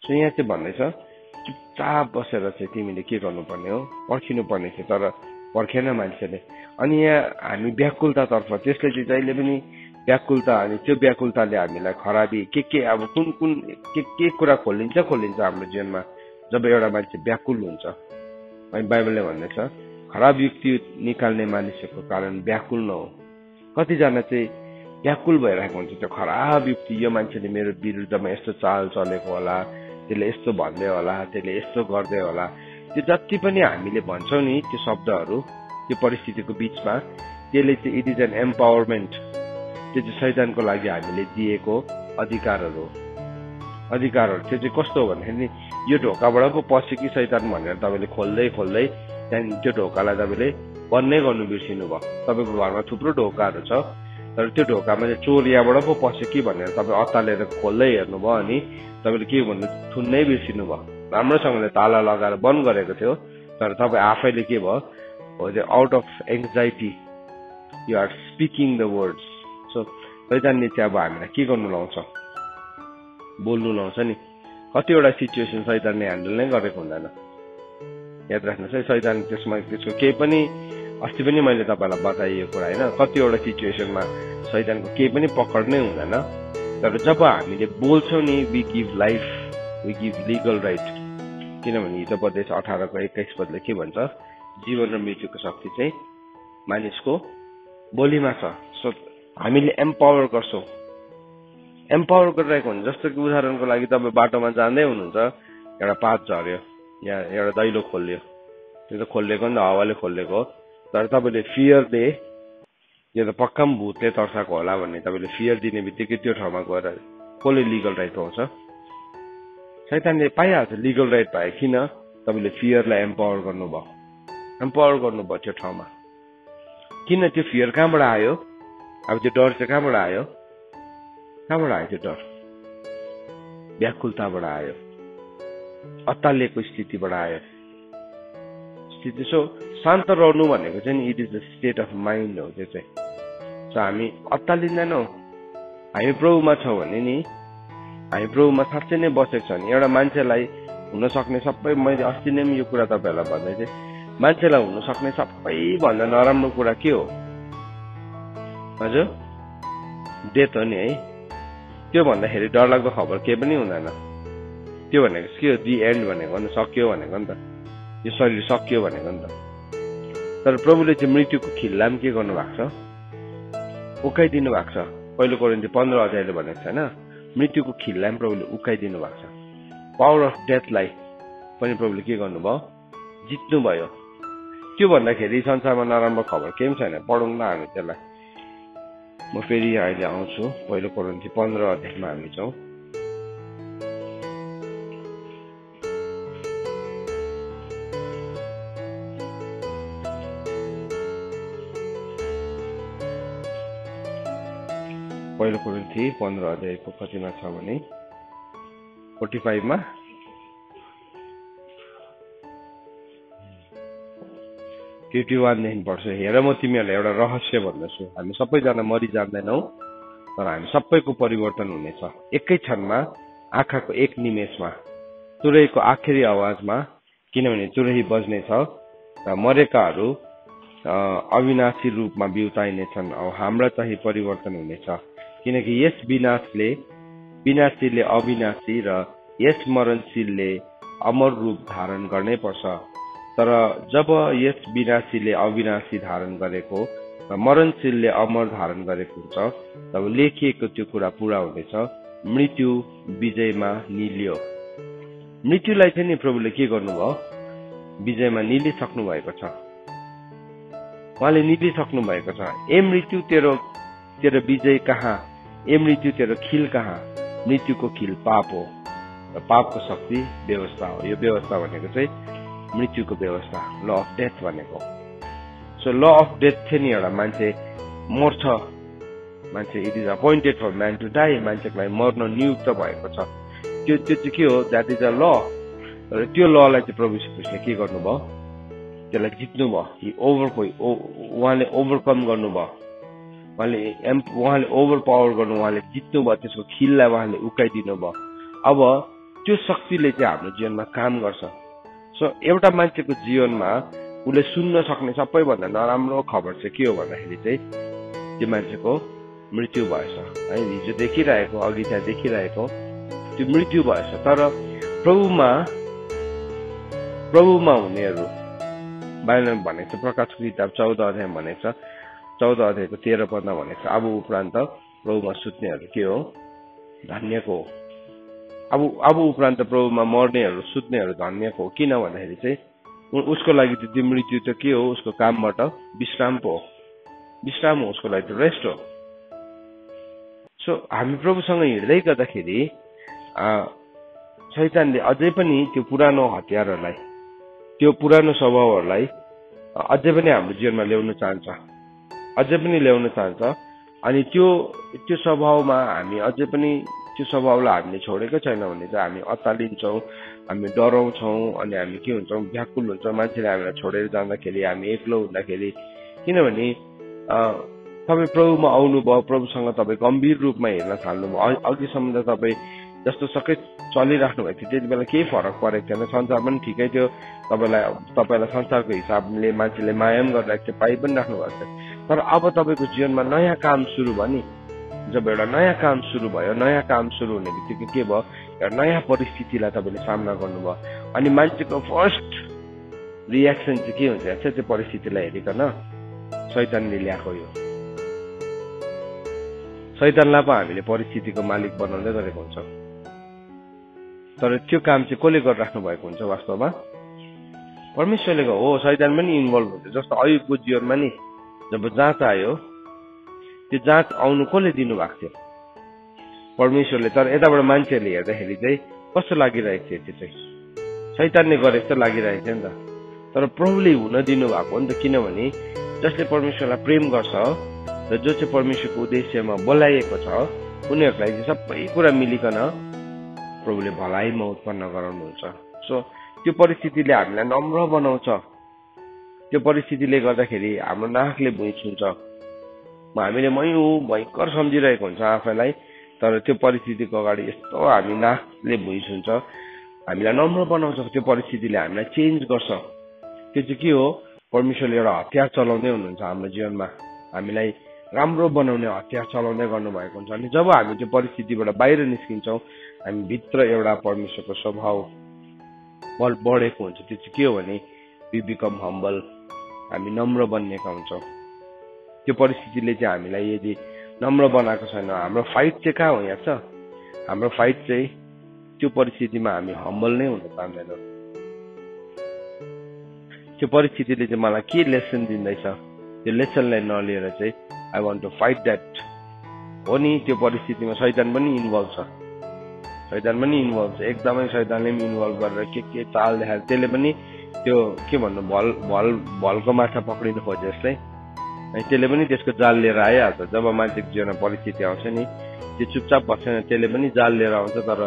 सो यहाँ चाहिँ भन्दैछ चुपचाप बसेर चाहिँ तिमीले के गर्नुपर्ने हो, पर्खिनु पर्ने थियो, तर पर्खेन मान्छेले। अनि यहाँ हामी व्याकुलतातर्फ, त्यसले चाहिँ जहिले पनि व्याकुलता, अनि त्यो व्याकुलताले हामीलाई खराबी के अब कुन के कुरा खोलिन्छ हाम्रो जीवनमा जब एउटा मान्छे व्याकुल हुन्छ। अनि बाइबलले भन्दैछ खराब युक्ति निकाल्ने मानिसहरूको कारण व्याकुल नहो। कतिजना चाहिँ व्याकुल भइरहेको हुन्छ, त्यो खराब युक्ति, यो मान्छेले मेरो विरुद्धमा यस्तो चाल चलेको होला, त्यसले यस्तो भन्दै होला, त्यसले यस्तो गर्दै होला, त्यो जति पनि हामीले भन्छौँ नि त्यो शब्दहरू त्यो परिस्थितिको बिचमा, त्यसले चाहिँ इट इज एन एम्पावरमेन्ट, त्यो चाहिँ शैतानको लागि हामीले दिएको अधिकारहरू त्यो चाहिँ कस्तो हो भन्दाखेरि यो ढोकाबाट पो पस्यो कि शैतान भनेर तपाईँले खोल्दै त्यहाँदेखि त्यो ढोकालाई तपाईँले बन्नै गर्नु बिर्सिनु भयो। तपाईँको घरमा थुप्रो ढोकाहरू छ, तर त्यो ढोकामा चाहिँ चोर यहाँबाट पो पस्यो कि भनेर तपाईँ अत्तालेर खोल्दै हेर्नुभयो, अनि तपाईँले के भन्नु थुन्नै बिर्सिनु भयो। राम्रोसँगले ताला लगाएर बन्द गरेको थियो, तर तपाईँ आफैले के भयो, out of anxiety you are speaking the words. So शैतानले चाहिँ अब हामीलाई के गर्नु लाउँछ, बोल्नु लाउँछ नि। कतिवटा सिचुएसन शैतानले ह्यान्डल नै गरेको हुँदैन, याद राख्नुहोस् है। शैतान त्यसको केही पनि, अस्ति पनि मैले तपाईँलाई बताइएको कुरा होइन, कतिवटा सिचुएसनमा शैतानको केही पनि पकडनै हुँदैन। तर जब हामीले बोल्छौँ नि, we give life, we give legal right. किनभने हिजोपदेश 18:21 के भन्छ, जीवन र मृत्युको शक्ति चाहिँ मानिसको बोलीमा छ। सो हामीले एम्पावर गर्छौँ, एम्पावर गरिरहेको हुन्छ। जस्तो कि उदाहरणको लागि तपाईँ बाटोमा जाँदै हुनुहुन्छ, एउटा पात झऱ्यो या एउटा दैलो खोलियो, त्यो त खोलिएको नि त, हावाले खोलिएको हो, तर तपाईँले फियरले यो त पक्का भूतले तर्साएको होला भन्ने तपाईँले फियर दिने बित्तिकै त्यो ठाउँमा गएर कसले लिगल राइट पाउँछ? शैतानले पाइहाल्छ लिगल राइट पाए। किन? तपाईँले फियरलाई एम्पावर गर्नुभयो त्यो ठाउँमा। किन? त्यो फियर कहाँबाट आयो? अब त्यो डर चाहिँ कहाँबाट आयो त्यो डर? व्याकुलताबाट आयो, अत्तालिएको स्थितिबाट आयो। सो शान्त रहनु भनेको चाहिँ it is the state of mind हो त्यो चाहिँ। सो हामी अत्तालिँदैनौँ, हामी प्रभुमा छौँ भने नि, हामी प्रभुमा साँच्चै नै बसेको छ नि। एउटा मान्छेलाई हुनसक्ने सबै, मैले अस्ति नै यो कुरा तपाईँहरूलाई भन्दै थिएँ, मान्छेलाई हुनसक्ने सबैभन्दा नराम्रो कुरा के हो? हजुर, डेथ हो नि है। त्यो भन्दाखेरि डरलाग्दो खबर केही पनि हुँदैन। त्यो भनेको के हो? दि एन्ड भनेको नि, सक्यो भनेको नि त, यो शरीर सक्यो भनेको नि त। तर प्रभुले चाहिँ मृत्युको खिल्लाम के गर्नु भएको छ? उकाइदिनु भएको छ। पहिलो कोरिन्थी 15 भनेको छैन, मृत्युको खिल्लाम प्रभुले उकाइदिनु भएको छ। पावर अफ डेथलाई पनि प्रभुले के गर्नुभयो? जित्नु भयो। त्यो भन्दाखेरि संसारमा नराम्रो खबर केही पनि छैन। पढौँ न हामी त्यसलाई। म फेरि अहिले आउँछु, पहिलो कोरिन्थी 15 हामी छौँ। पहिलो कोरिन्थी 15 अध्यायको कतिमा छ भने 45 मा 51 देखि पढ्छु। हेर म तिमीहरूलाई एउटा रहस्य भन्दछु, हामी सबैजना मरि जान्दैनौ, तर हामी सबैको परिवर्तन हुनेछ। एकै क्षणमा, आँखाको एक निमेषमा, तुरहीको आखिरी आवाजमा, किनभने तुरही बज्नेछ र मरेकाहरू अविनाशी रूपमा बिउताइनेछन्, औ हाम्रा चाहिँ परिवर्तन हुनेछ। किनकि यस विनाशीले अविनाशी र यस मरणशीलले अमर रूप धारण गर्नै पर्छ। तर जब यस विनाशीले अविनाशी धारण गरेको र मरणशीलले अमर धारण गरेको हुन्छ, तब लेखिएको त्यो कुरा पूरा हुनेछ, मृत्यु विजयमा निल्यो। मृत्युलाई चाहिँ नि प्रभुले के गर्नुभयो? विजयमा निलिसक्नु भएको छ। उहाँले निलिसक्नु भएको छ। ए मृत्यु तेरो विजय कहाँ? ए मृत्यु तेरो खिल कहाँ? मृत्युको खिल पाप हो र पापको शक्ति व्यवस्था हो। यो व्यवस्था भनेको चाहिँ मृत्युको व्यवस्था, ल अफ डेथ भनेको। सो ल अफ डेथ थियो नि, एउटा मान्छे मर्छ, मान्छे it is appointed for man to die, मान्छेको लागि मर्न नियुक्त भएको छ। त्यो चाहिँ के हो? द्याट इज अ ल। र त्यो ललाई चाहिँ प्रभु यीशु ख्रीष्टले के गर्नुभयो? त्यसलाई जित्नुभयो। उहाँले ओभरकम गर्नुभयो, उहाँले ओभर पावर गर्नु, उहाँले जित्नुभयो, त्यसको खिललाई उहाँले उकाइदिनु भयो। अब त्यो शक्तिले चाहिँ हाम्रो जीवनमा काम गर्छ। सो एउटा मान्छेको जीवनमा उसले सुन्न सक्ने सबैभन्दा नराम्रो खबर चाहिँ के हो भन्दाखेरि चाहिँ त्यो मान्छेको मृत्यु भएछ है। हिजो देखिरहेको, अघि त्यहाँ देखिरहेको त्यो मृत्यु भएछ। तर प्रभुमा हुनेहरू बाइबलमा भनेको छ, प्रकाशको किताब 14 अध्यायमा भनेको छ, 14 अध्यायको 13 पदमा भनेको छ, अब उपरान्त प्रभुमा सुत्नेहरू के हो? धन्यको हो। अब उपरान्त प्रभुमा मर्नेहरू, सुत्नेहरू धन्यको हो। किन भन्दाखेरि चाहिँ उसको लागि त्यो मृत्यु त के हो? उसको कामबाट विश्राम पो हो। विश्राम हो उसको लागि, त रेस्ट हो। सो हामी प्रभुसँग हिँड्दै गर्दाखेरि शैतानले अझै पनि त्यो पुरानो हतियारहरूलाई, त्यो पुरानो स्वभावहरूलाई अझै पनि हाम्रो जीवनमा ल्याउन चाहन्छ, अनि त्यो स्वभावमा हामी अझै पनि त्यो स्वभावलाई हामीले छोडेको छैन भने चाहिँ हामी अत्तालिन्छौँ, हामी डराउँछौँ, अनि हामी के हुन्छौँ? व्याकुल हुन्छौँ। मान्छेले हामीलाई छोडेर जाँदाखेरि, हामी एक्लो हुँदाखेरि। किनभने तपाईँ प्रभुमा आउनुभयो, प्रभुसँग तपाईँ गम्भीर रूपमा हेर्न थाल्नुभयो। अघिसम्म त तपाईँ जस्तो सबै चलिराख्नु भएको थियो, त्यति बेला केही फरक परेको थिएन, संसार पनि ठिकै थियो, तपाईँलाई संसारको हिसाबले मान्छेले माया पनि गरिरहेको थियो, पाइ पनि राख्नु भएको थियो। तर अब तपाईँको जीवनमा नयाँ काम सुरु भयो नि। जब एउटा नयाँ काम सुरु भयो, नयाँ काम सुरु हुने बित्तिकै के भयो? एउटा नयाँ परिस्थितिलाई तपाईँले सामना गर्नुभयो। अनि मान्छेको फर्स्ट रियाक्सन चाहिँ के हुन्छ? त्यो परिस्थितिलाई हेरिकन शैतानले ल्याएको यो। शैतानलाई पो हामीले परिस्थितिको मालिक बनाउँदै गरेको हुन्छ। तर त्यो काम चाहिँ कसले गरिराख्नु भएको हुन्छ? वास्तवमा परमेश्वरले हो। शैतान पनि इन्भल्भ हुन्छ। जस्तो अयुबको जीवनमा नि जब जाँच आयो, त्यो जाँच आउनु कसले दिनुभएको थियो? परमेश्वरले। तर यताबाट मान्छेहरूले हेर्दाखेरि चाहिँ कस्तो लागिरहेको थियो? त्यो चाहिँ शैतानले गरेको जस्तो लागिरहेको थियो नि त। तर प्रभुले हुन दिनुभएको हो नि त। किनभने जसले परमेश्वरलाई प्रेम गर्छ र जो चाहिँ परमेश्वरको उद्देश्यमा बोलाइएको छ, उनीहरूलाई चाहिँ सबै कुरा मिलिकन प्रभुले भलाइमा उत्पन्न गराउनुहुन्छ। सो त्यो परिस्थितिले हामीलाई नम्र बनाउँछ। त्यो परिस्थितिले गर्दाखेरि हाम्रो नाकले भुइँ छुन्छ। हामीले भयङ्कर सम्झिरहेको हुन्छ आफैलाई, तर त्यो परिस्थितिको अगाडि यस्तो हामी नाकले भुइँ छुन्छ। हामीलाई नम्र बनाउँछ। त्यो परिस्थितिले हामीलाई चेन्ज गर्छ। त्यो चाहिँ के हो? परमेश्वरले एउटा हतियार चलाउँदै हुनुहुन्छ हाम्रो जीवनमा, हामीलाई राम्रो बनाउने हतियार चलाउँदै गर्नुभएको हुन्छ। अनि जब हामी त्यो परिस्थितिबाट बाहिर निस्किन्छौँ, हामी भित्र एउटा परमेश्वरको स्वभाव बढेको हुन्छ। त्यो चाहिँ के हो भने वी बिकम हम्बल, हामी नम्र बन्नेका हुन्छौँ। त्यो परिस्थितिले चाहिँ हामीलाई यदि नम्र बनाएको छैन, हाम्रो फाइट चाहिँ कहाँ हो? यहाँ छ हाम्रो फाइट चाहिँ त्यो परिस्थितिमा हामी हम्बल नै हुन चाहँदैनौँ। त्यो परिस्थितिले चाहिँ मलाई के लेसन दिँदैछ, त्यो लेसनलाई नलिएर चाहिँ I want to fight that हो नि। त्यो परिस्थितिमा शैतान पनि इन्भल्भ छ। एकदमै शैतानले पनि इन्भल्भ गरेर के चाल देखाएर त्यसले पनि त्यो के भन्नु, भलको माछा पक्रिनु खोजे जस्तै त्यसले पनि त्यसको जाल लिएर आइहाल्छ। जब मान्छेको जीवनमा परिस्थिति आउँछ नि त्यो चुपचाप बस्दैन, त्यसले पनि जाल लिएर आउँछ। तर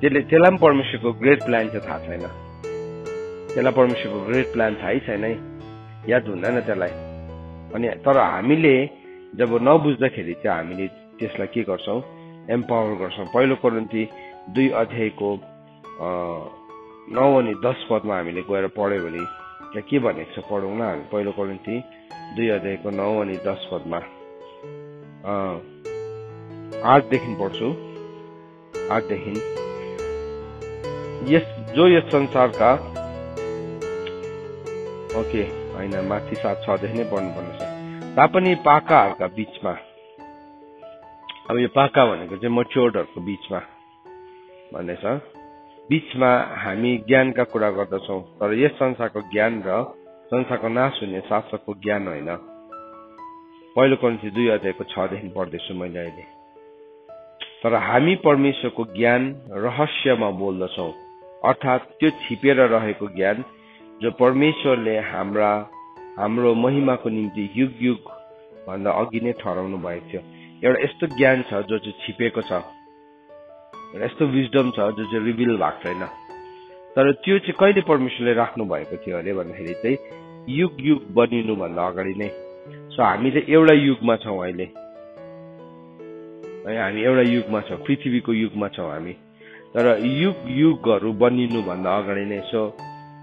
त्यसलाई पनि परमेश्वरको ग्रेट प्लान चाहिँ थाहा छैन, त्यसलाई परमेश्वरको ग्रेट प्लान थाहै छैन, याद हुँदैन त्यसलाई। अनि तर हामीले जब नबुझ्दाखेरि चाहिँ हामीले त्यसलाई के गर्छौँ, एम्पावर गर्छौँ। पहिलो कोरिन्थी 2 अध्यायको 9 अनि 10 पदमा हामीले गएर पढ्यो भने त्यहाँ के भनेको छ पढौँ न हामी। पहिलो कोरिन्थी 2 अध्यायको 9 अनि 10 पदमा 8 देखि पढ्छु। 8 देखि जो यस संसारका ओके होइन माथि 7-6 देखि नै पढ्नुपर्ने छ। तापनि पाकाहरूका बीचमा, अब यो पाका भनेको चाहिँ मच्योर्डहरूको बीचमा भन्ने छ, बीचमा हामी ज्ञानका कुरा गर्दछौँ, तर यस संसारको ज्ञान र संसारको नाश हुने शासकको ज्ञान होइन। पहिलो कोरिन्थी 2 अध्यायको 6 देखि पढ्दैछु मैले अहिले। तर हामी परमेश्वरको ज्ञान रहस्यमा बोल्दछौँ, अर्थात् त्यो छिपेर रहेको ज्ञान जो परमेश्वरले हाम्रो महिमाको निम्ति युग युग भन्दा अघि नै ठहराउनु भएको थियो। एउटा यस्तो ज्ञान छ जो चाहिँ छिपेको छ, एउटा यस्तो विजडम छ जो चाहिँ रिभिल भएको छैन। तर त्यो चाहिँ कहिले परमेश्वरले राख्नु भएको थियो अरे भन्दाखेरि चाहिँ युग युग बनिनुभन्दा अगाडि नै। सो हामी चाहिँ एउटा युगमा छौँ अहिले है, हामी एउटा युगमा छौँ, पृथ्वीको युगमा छौँ हामी। तर युग युगहरू बनिनुभन्दा अगाडि नै। सो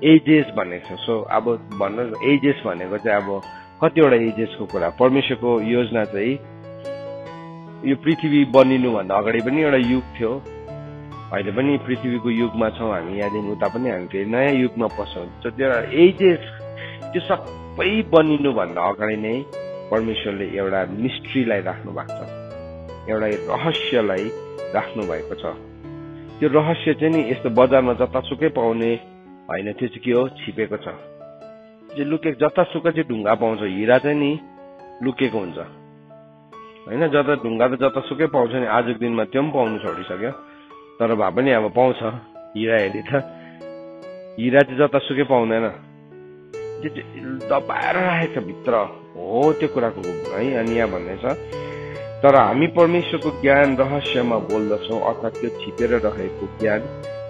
एजेस भनेको छ। सो अब भन्नु एजेस भनेको चाहिँ अब कतिवटा एजेसको कुरा। परमेश्वरको योजना चाहिँ यो पृथ्वी बनिनुभन्दा अगाडि पनि एउटा युग थियो, अहिले पनि पृथ्वीको युगमा छौँ हामी, यहाँदेखि उता पनि हामी फेरि नयाँ युगमा पस्छौँ। सो त्यो एजेस त्यो सबै बनिनुभन्दा अगाडि नै परमेश्वरले एउटा मिस्ट्रीलाई राख्नु भएको छ, एउटा रहस्यलाई राख्नु भएको छ। त्यो रहस्य चाहिँ नि यस्तो बजारमा जतासुकै पाउने होइन, त्यो चाहिँ के हो, छिपेको छ। त्यो लुकेको जतासुकै चाहिँ ढुङ्गा पाउँछ, हिरा चाहिँ नि लुकेको हुन्छ होइन। ढुङ्गा त जतासुकै पाउँछ नि, आजको दिनमा त्यो पनि पाउनु छोडिसक्यो। तर भए पनि अब पाउँछ हिरा। हेरी त हिरा चाहिँ जतासुकै पाउँदैन, त्यो चाहिँ दबाएर राखेको छ भित्र हो त्यो कुराको है। अनि यहाँ भन्दैछ तर हामी परमेश्वरको ज्ञान रहस्यमा बोल्दछौँ, अर्थात् त्यो छिपेर रहेको ज्ञान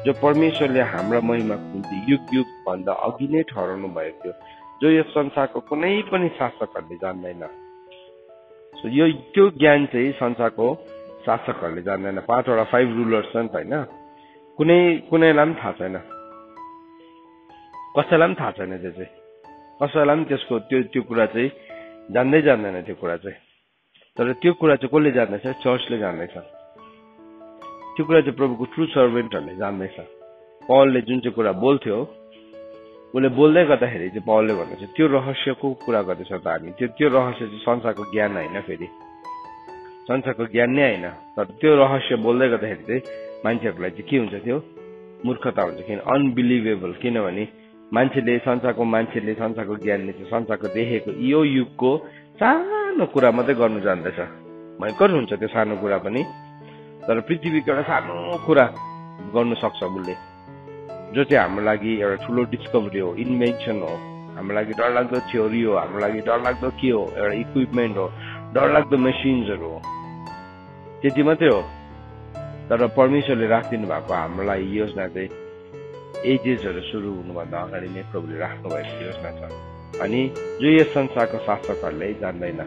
जो परमेश्वरले हाम्रा महिमाको निम्ति युग युग भन्दा अघि नै ठहराउनु भएको थियो, जो यस संसारको कुनै पनि शासकहरूले जान्दैन। सो यो त्यो ज्ञान चाहिँ संसारको शासकहरूले जान्दैन। 5 रुलर्स छन् होइन, कुनैलाई पनि थाहा छैन, कसैलाई पनि थाहा छैन। त्यो चाहिँ कसैलाई पनि त्यसको त्यो कुरा चाहिँ जान्दैन त्यो कुरा चाहिँ। तर त्यो कुरा चाहिँ कसले जान्दैछ, चर्चले जान्दैछ। त्यो कुरा चाहिँ प्रभुको ट्रु सर्भेन्टहरूले जान्दैछ। पौलले जुन चाहिँ कुरा बोल्थ्यो, उसले बोल्दै गर्दाखेरि चाहिँ पौलले भन्दैछ त्यो रहस्यको कुरा गर्दैछ त हामी। त्यो रहस्य चाहिँ संसारको ज्ञान होइन, फेरि संसारको ज्ञान नै होइन। तर त्यो रहस्य बोल्दै गर्दाखेरि चाहिँ मान्छेहरूलाई चाहिँ के हुन्छ, त्यो मूर्खता हुन्छ। किन अनबिलिभेबल, किनभने संसारको ज्ञानले चाहिँ संसारको देखेको यो युगको सानो कुरा मात्रै गर्नु जान्दैछ। भयङ्कर हुन्छ त्यो सानो कुरा पनि, तर पृथ्वीको एउटा सानो कुरा गर्नु सक्छ उसले, जो चाहिँ हाम्रो लागि एउटा ठुलो डिस्कभरी हो, इन्भेन्सन हो, हाम्रो लागि डरलाग्दो थ्योरी हो, हाम्रो लागि डरलाग्दो के हो, एउटा इक्विपमेन्ट हो, डरलाग्दो मेसिन्सहरू हो, त्यति मात्रै हो। तर परमेश्वरले राखिदिनु भएको हाम्रो लागि योजना चाहिँ एजेसहरू सुरु हुनुभन्दा अगाडि नै प्रभुले राख्नु भएको योजना छ। अनि जो यस संसारको शासकहरूले जान्दैन।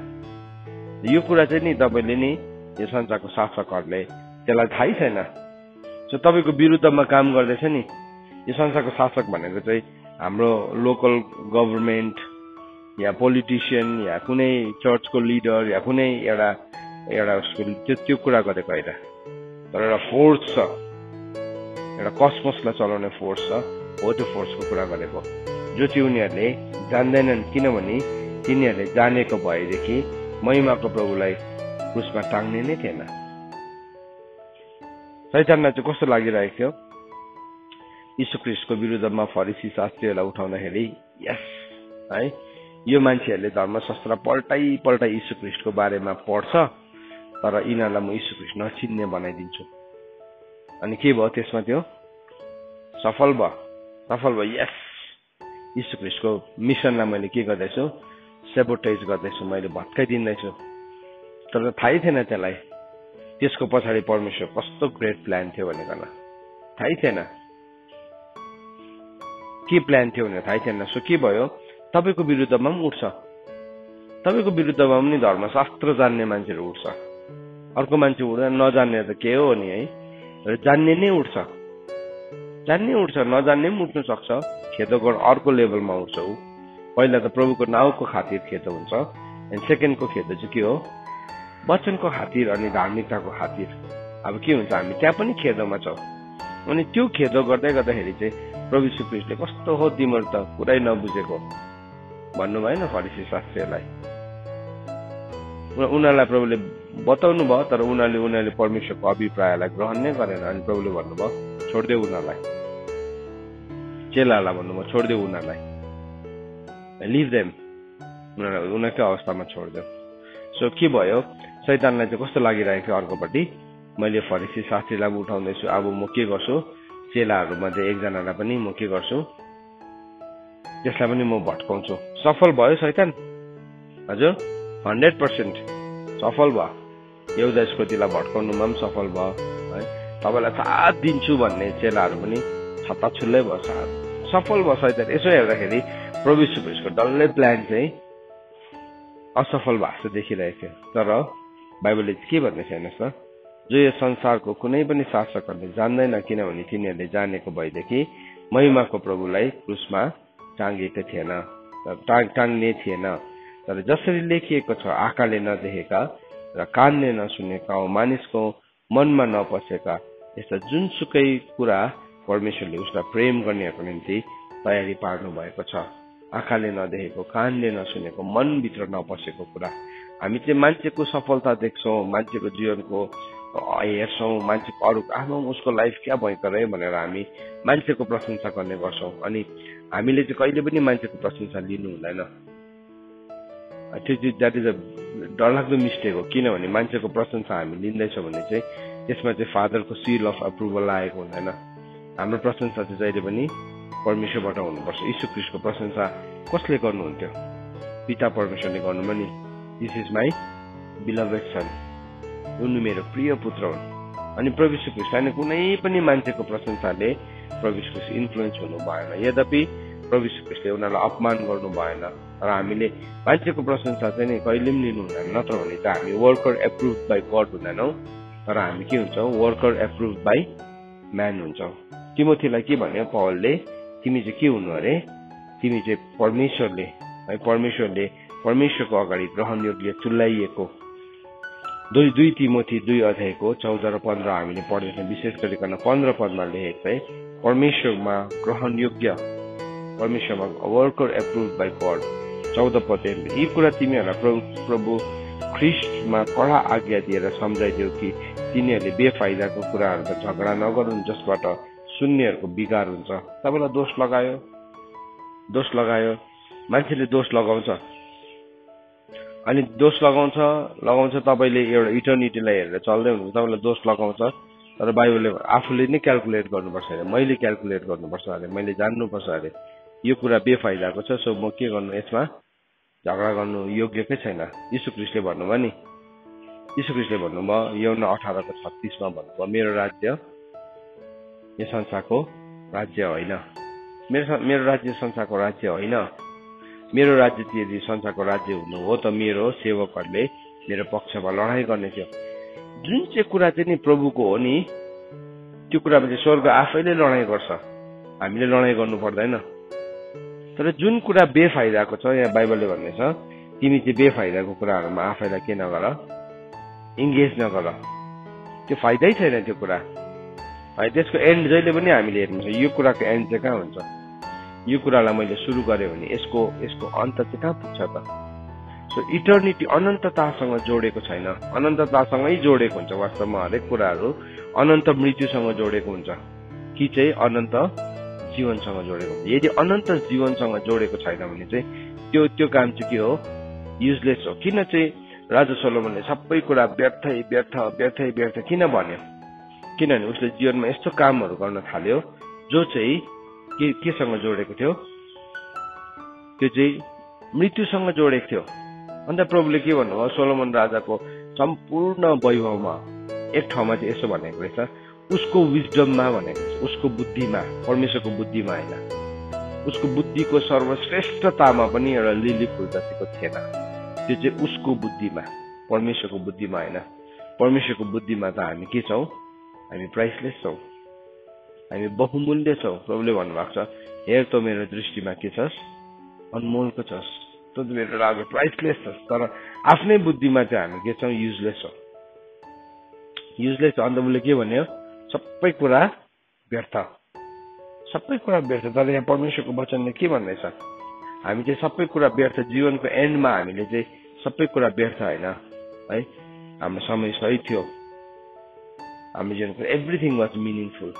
यो कुरा चाहिँ नि तपाईँले नि यो संसारको शासकहरूले त्यसलाई थाहै छैन। सो तपाईँको विरुद्धमा काम गर्दैछ नि यो संसारको शासक भनेको चाहिँ हाम्रो लोकल गभर्मेन्ट या पोलिटिसियन या कुनै चर्चको लिडर या कुनै एउटा उसको त्यो कुरा गरेको होइन। तर एउटा फोर्स छ, एउटा कस्मसलाई चलाउने फोर्स छ, हो त्यो फोर्सको कुरा गरेको, जो चाहिँ उनीहरूले जान्दैनन्। किनभने तिनीहरूले जानेको भएदेखि महिमाको प्रभुलाई क्रुसमा टाङ्ने नै थिएन। शैतानलाई चाहिँ कस्तो लागिरहेको थियो, यीशु ख्रीष्टको विरुद्धमा फरिसी शास्त्रीहरूलाई उठाउँदाखेरि यस है यो मान्छेहरूले धर्मशास्त्र पल्टाइ यीशु ख्रीष्टको बारेमा पढ्छ, तर यिनीहरूलाई म यीशु ख्रीष्ट नचिन्ने बनाइदिन्छु। अनि के भयो त्यसमा, त्यो सफल भयो। यस यीशु ख्रीष्टको मिसनलाई मैले के गर्दैछु, सेबोटेज गर्दैछु, मैले भत्काइदिँदैछु। तर थाहै थिएन त्यसलाई त्यसको पछाडि परमेश्वर कस्तो ग्रेट प्लान थियो भनेर थाहै थिएन। के प्लान थियो भनेर थाहै थिएन। सो के भयो, तपाईँको विरुद्धमा पनि उठ्छ, तपाईँको विरुद्धमा पनि धर्मशास्त्र जान्ने मान्छेहरू उठ्छ। अर्को मान्छे उठ्दा नजान्ने त के हो नि है, जान्ने नै उठ्छ, जान्ने उठ्छ, नजान्ने पनि उठ्नु सक्छ। खेदो गर्न अर्को लेभलमा उठ्छ ऊ। पहिला त प्रभुको नाउँको खातिर खेदो हुन्छ, एन्ड सेकेन्डको खेदो चाहिँ के हो, वचनको खातिर अनि धार्मिकताको खातिर। अब के हुन्छ, हामी त्यहाँ पनि खेदोमा छौँ। अनि त्यो खेदो गर्दै गर्दाखेरि चाहिँ प्रभु यीशु ख्रीष्टले कस्तो हो तिमीहरू त कुरै नबुझेको भन्नु भएन फरिसी शास्त्रीहरूलाई। उनीहरूलाई प्रभुले बताउनु भयो, तर उनीहरूले परमेश्वरको अभिप्रायलाई ग्रहण नै गरेन। अनि प्रभुले भन्नुभयो छोडिदेऊ उनीहरूलाई, चेलाहरूलाई भन्नुभयो छोडिदेऊ उनीहरूलाई, लिभ देम, उनीहरूकै अवस्थामा छोडिदेऊ। सो के भयो, शैतानलाई चाहिँ कस्तो लागिरहेको थियो अर्कोपट्टि, मैले फरिसी शास्त्रीलाई पनि उठाउँदैछु, अब म के गर्छु, चेलाहरूमध्ये एकजनालाई पनि म के गर्छु, त्यसलाई पनि म भट्काउँछु। सफल भयो शैतान, हजुर 100% सफल भयो। एउटा स्कृतिलाई भट्काउनुमा पनि सफल भयो है। तपाईँलाई साथ दिन्छु भन्ने चेलाहरू पनि छत्ताछुल्लै भयो, सफल भयो शैतान। यसो हेर्दाखेरि प्रभु यीशु ख्रीष्टको डल्लै प्लान चाहिँ असफल भएको जस्तो देखिरहेको थियो। तर बाइबलले के भन्दैछ हेर्नुहोस् त, जो यो संसारको कुनै पनि शासकहरूले जान्दैन, किनभने तिनीहरूले जानेको भएदेखि महिमाको प्रभुलाई क्रुसमा टाँगेको थिएन, टाँग्ने थिएन। तर जसरी लेखिएको छ, आँखाले नदेखेका र कानले नसुनेका, मानिसको मनमा नपसेका यस्ता जुनसुकै कुरा परमेश्वरले उसलाई प्रेम गर्नेहरूको निम्ति तयारी पार्नु भएको छ। आँखाले नदेखेको, कानले नसुनेको, मनभित्र नपसेको कुरा। हामी चाहिँ मान्छेको सफलता देख्छौँ, मान्छेको जीवनको हेर्छौँ, मान्छेको अरू आफ्नो उसको लाइफ क्या भएको रह्यो भनेर हामी मान्छेको प्रशंसा गर्ने गर्छौँ। अनि हामीले चाहिँ कहिले पनि मान्छेको प्रशंसा लिनु हुँदैन। त्यो चाहिँ द्याट इज अ डरलाग्दो मिस्टेक हो। किनभने मान्छेको प्रशंसा हामी लिँदैछौँ भने चाहिँ त्यसमा चाहिँ फादरको सिल अफ अप्रुभल लागेको हुँदैन। हाम्रो प्रशंसा चाहिँ जहिले पनि परमेश्वरबाट हुनुपर्छ। यीशु ख्रीष्टको प्रशंसा कसले गर्नुहुन्थ्यो? पिता परमेश्वरले गर्नुभयो नि, दिस इज माई बिलभेड सन, उनी मेरो प्रिय पुत्र हुन्। अनि प्रभु यीशु ख्रीष्टले कुनै पनि मान्छेको प्रशंसाले प्रभु यीशु ख्रीष्ट इन्फ्लुएन्स हुनु भएन। यद्यपि प्रभु यीशु ख्रीष्टले उनीहरूलाई अपमान गर्नु भएन। र हामीले मान्छेको प्रशंसा चाहिँ नि कहिले पनि लिनु हुँदैन, नत्र भने चाहिँ हामी वर्कर एप्रुभ बाई गड हुँदैनौँ, तर हामी के हुन्छौँ, वर्कर एप्रुभ बाई म्यान हुन्छौँ। तिमोथीलाई के भन्यो पौलले, तिमी चाहिँ के हुनु अरे, तिमी चाहिँ परमेश्वरले है, परमेश्वरको अगाडि ग्रहण योग्य चुल्लाइएको। 2 तिमोथी 2 अध्यायको 14 र 15 हामीले पढ्दैछौँ। विशेष गरिकन 15 पदमा लेखेको चाहिँ परमेश्वरमा ग्रहण योग्य, परमेश्वरमा वर्कर एप्रुभ बाई गड। 14 पद, यी कुरा तिमीहरूलाई प्रभु ख्रीष्टमा कडा आज्ञा दिएर सम्झाइदेऊ कि तिनीहरूले बेफाइदाको कुराहरूमा झगडा नगरून्, जसबाट सुन्नेहरूको बिगार हुन्छ। तपाईँलाई दोष लगायो, मान्छेले दोष लगाउँछ, अनि दोष लगाउँछ तपाईँले एउटा इटर्निटीलाई हेरेर चल्दै हुनुहुन्छ, तपाईँलाई दोष लगाउँछ। तर बाइबलले आफूले नै क्यालकुलेट गर्नुपर्छ अरे, मैले क्यालकुलेट गर्नुपर्छ अरे, मैले जान्नुपर्छ अरे यो कुरा बेफाइदाको छ, सो म के गर्नु, यसमा झगडा गर्नु योग्यकै छैन। यीशु ख्रीष्टले भन्नुभयो नि, यीशु ख्रीष्टले भन्नुभयो यूहन्ना 18:36 भन्नुभयो, मेरो राज्य यो संसारको राज्य होइन, मेरो राज्य संसारको राज्य होइन। मेरो राज्य यदि संसारको राज्य हुनु हो त मेरो सेवकहरूले मेरो पक्षमा लडाइँ गर्ने थियो। जुन चाहिँ कुरा चाहिँ नि प्रभुको हो नि, त्यो कुरामा चाहिँ स्वर्ग आफैले लडाइँ गर्छ, हामीले लडाइँ गर्नु पर्दैन। तर जुन कुरा बेफाइदाको छ, यहाँ बाइबलले भन्दैछ तिमी चाहिँ बेफाइदाको कुराहरूमा आफैलाई के नगर, इङ्गेज नगर, त्यो फाइदै छैन त्यो कुरा है। त्यसको एन्ड जहिले पनि हामीले हेर्नुपर्छ, यो कुराको एन्ड चाहिँ कहाँ हुन्छ। यो कुरालाई मैले सुरु गरेँ भने यसको अन्त चाहिँ कहाँ पुग्छ त। सो इटर्निटी अनन्ततासँग जोडेको छैन, अनन्ततासँगै जोडेको हुन्छ। वास्तवमा हरेक कुराहरू अनन्त मृत्युसँग जोडेको हुन्छ कि चाहिँ अनन्त जीवनसँग जोडेको हुन्छ। यदि अनन्त जीवनसँग जोडेको छैन भने चाहिँ त्यो काम चाहिँ के हो, युजलेस हो। किन चाहिँ राजा सोलोमनले सबै कुरा व्यर्थ किन भन्यो? किनभने उसले जीवनमा यस्तो कामहरू गर्न थाल्यो जो चाहिँ केसँग जोडेको थियो, त्यो चाहिँ मृत्युसँग जोडेको थियो। अन्त प्रभुले के भन्नुभयो, सोलोमन राजाको सम्पूर्ण वैभवमा एक ठाउँमा चाहिँ यसो भनेको रहेछ, उसको विजडममा भनेको, उसको बुद्धिमा, परमेश्वरको बुद्धिमा होइन, उसको बुद्धिको सर्वश्रेष्ठतामा पनि एउटा लिली फुल जतिको थिएन। त्यो चाहिँ उसको बुद्धिमा, परमेश्वरको बुद्धिमा होइन। परमेश्वरको बुद्धिमा त हामी के छौँ? हामी प्राइसलेस छौँ, हामी बहुमूल्य छौँ। प्रभुले भन्नुभएको छ, हेर त मेरो दृष्टिमा के छस्? अनमोलको छस्, त मेरो लागि प्राइसलेस छस्। तर आफ्नै बुद्धिमा चाहिँ हामी के छौँ? युजलेस छौँ, युजलेस छ। अन्त उसले के भन्यो? सबै कुरा व्यर्थ, सबै कुरा व्यर्थ। तर यहाँ परमेश्वरको वचनले के भन्दैछ? हामी चाहिँ सबै कुरा व्यर्थ, जीवनको एन्डमा हामीले चाहिँ सबै कुरा व्यर्थ होइन है। हाम्रो समय सही थियो, हाम्रो जीवनको everything was meaningful,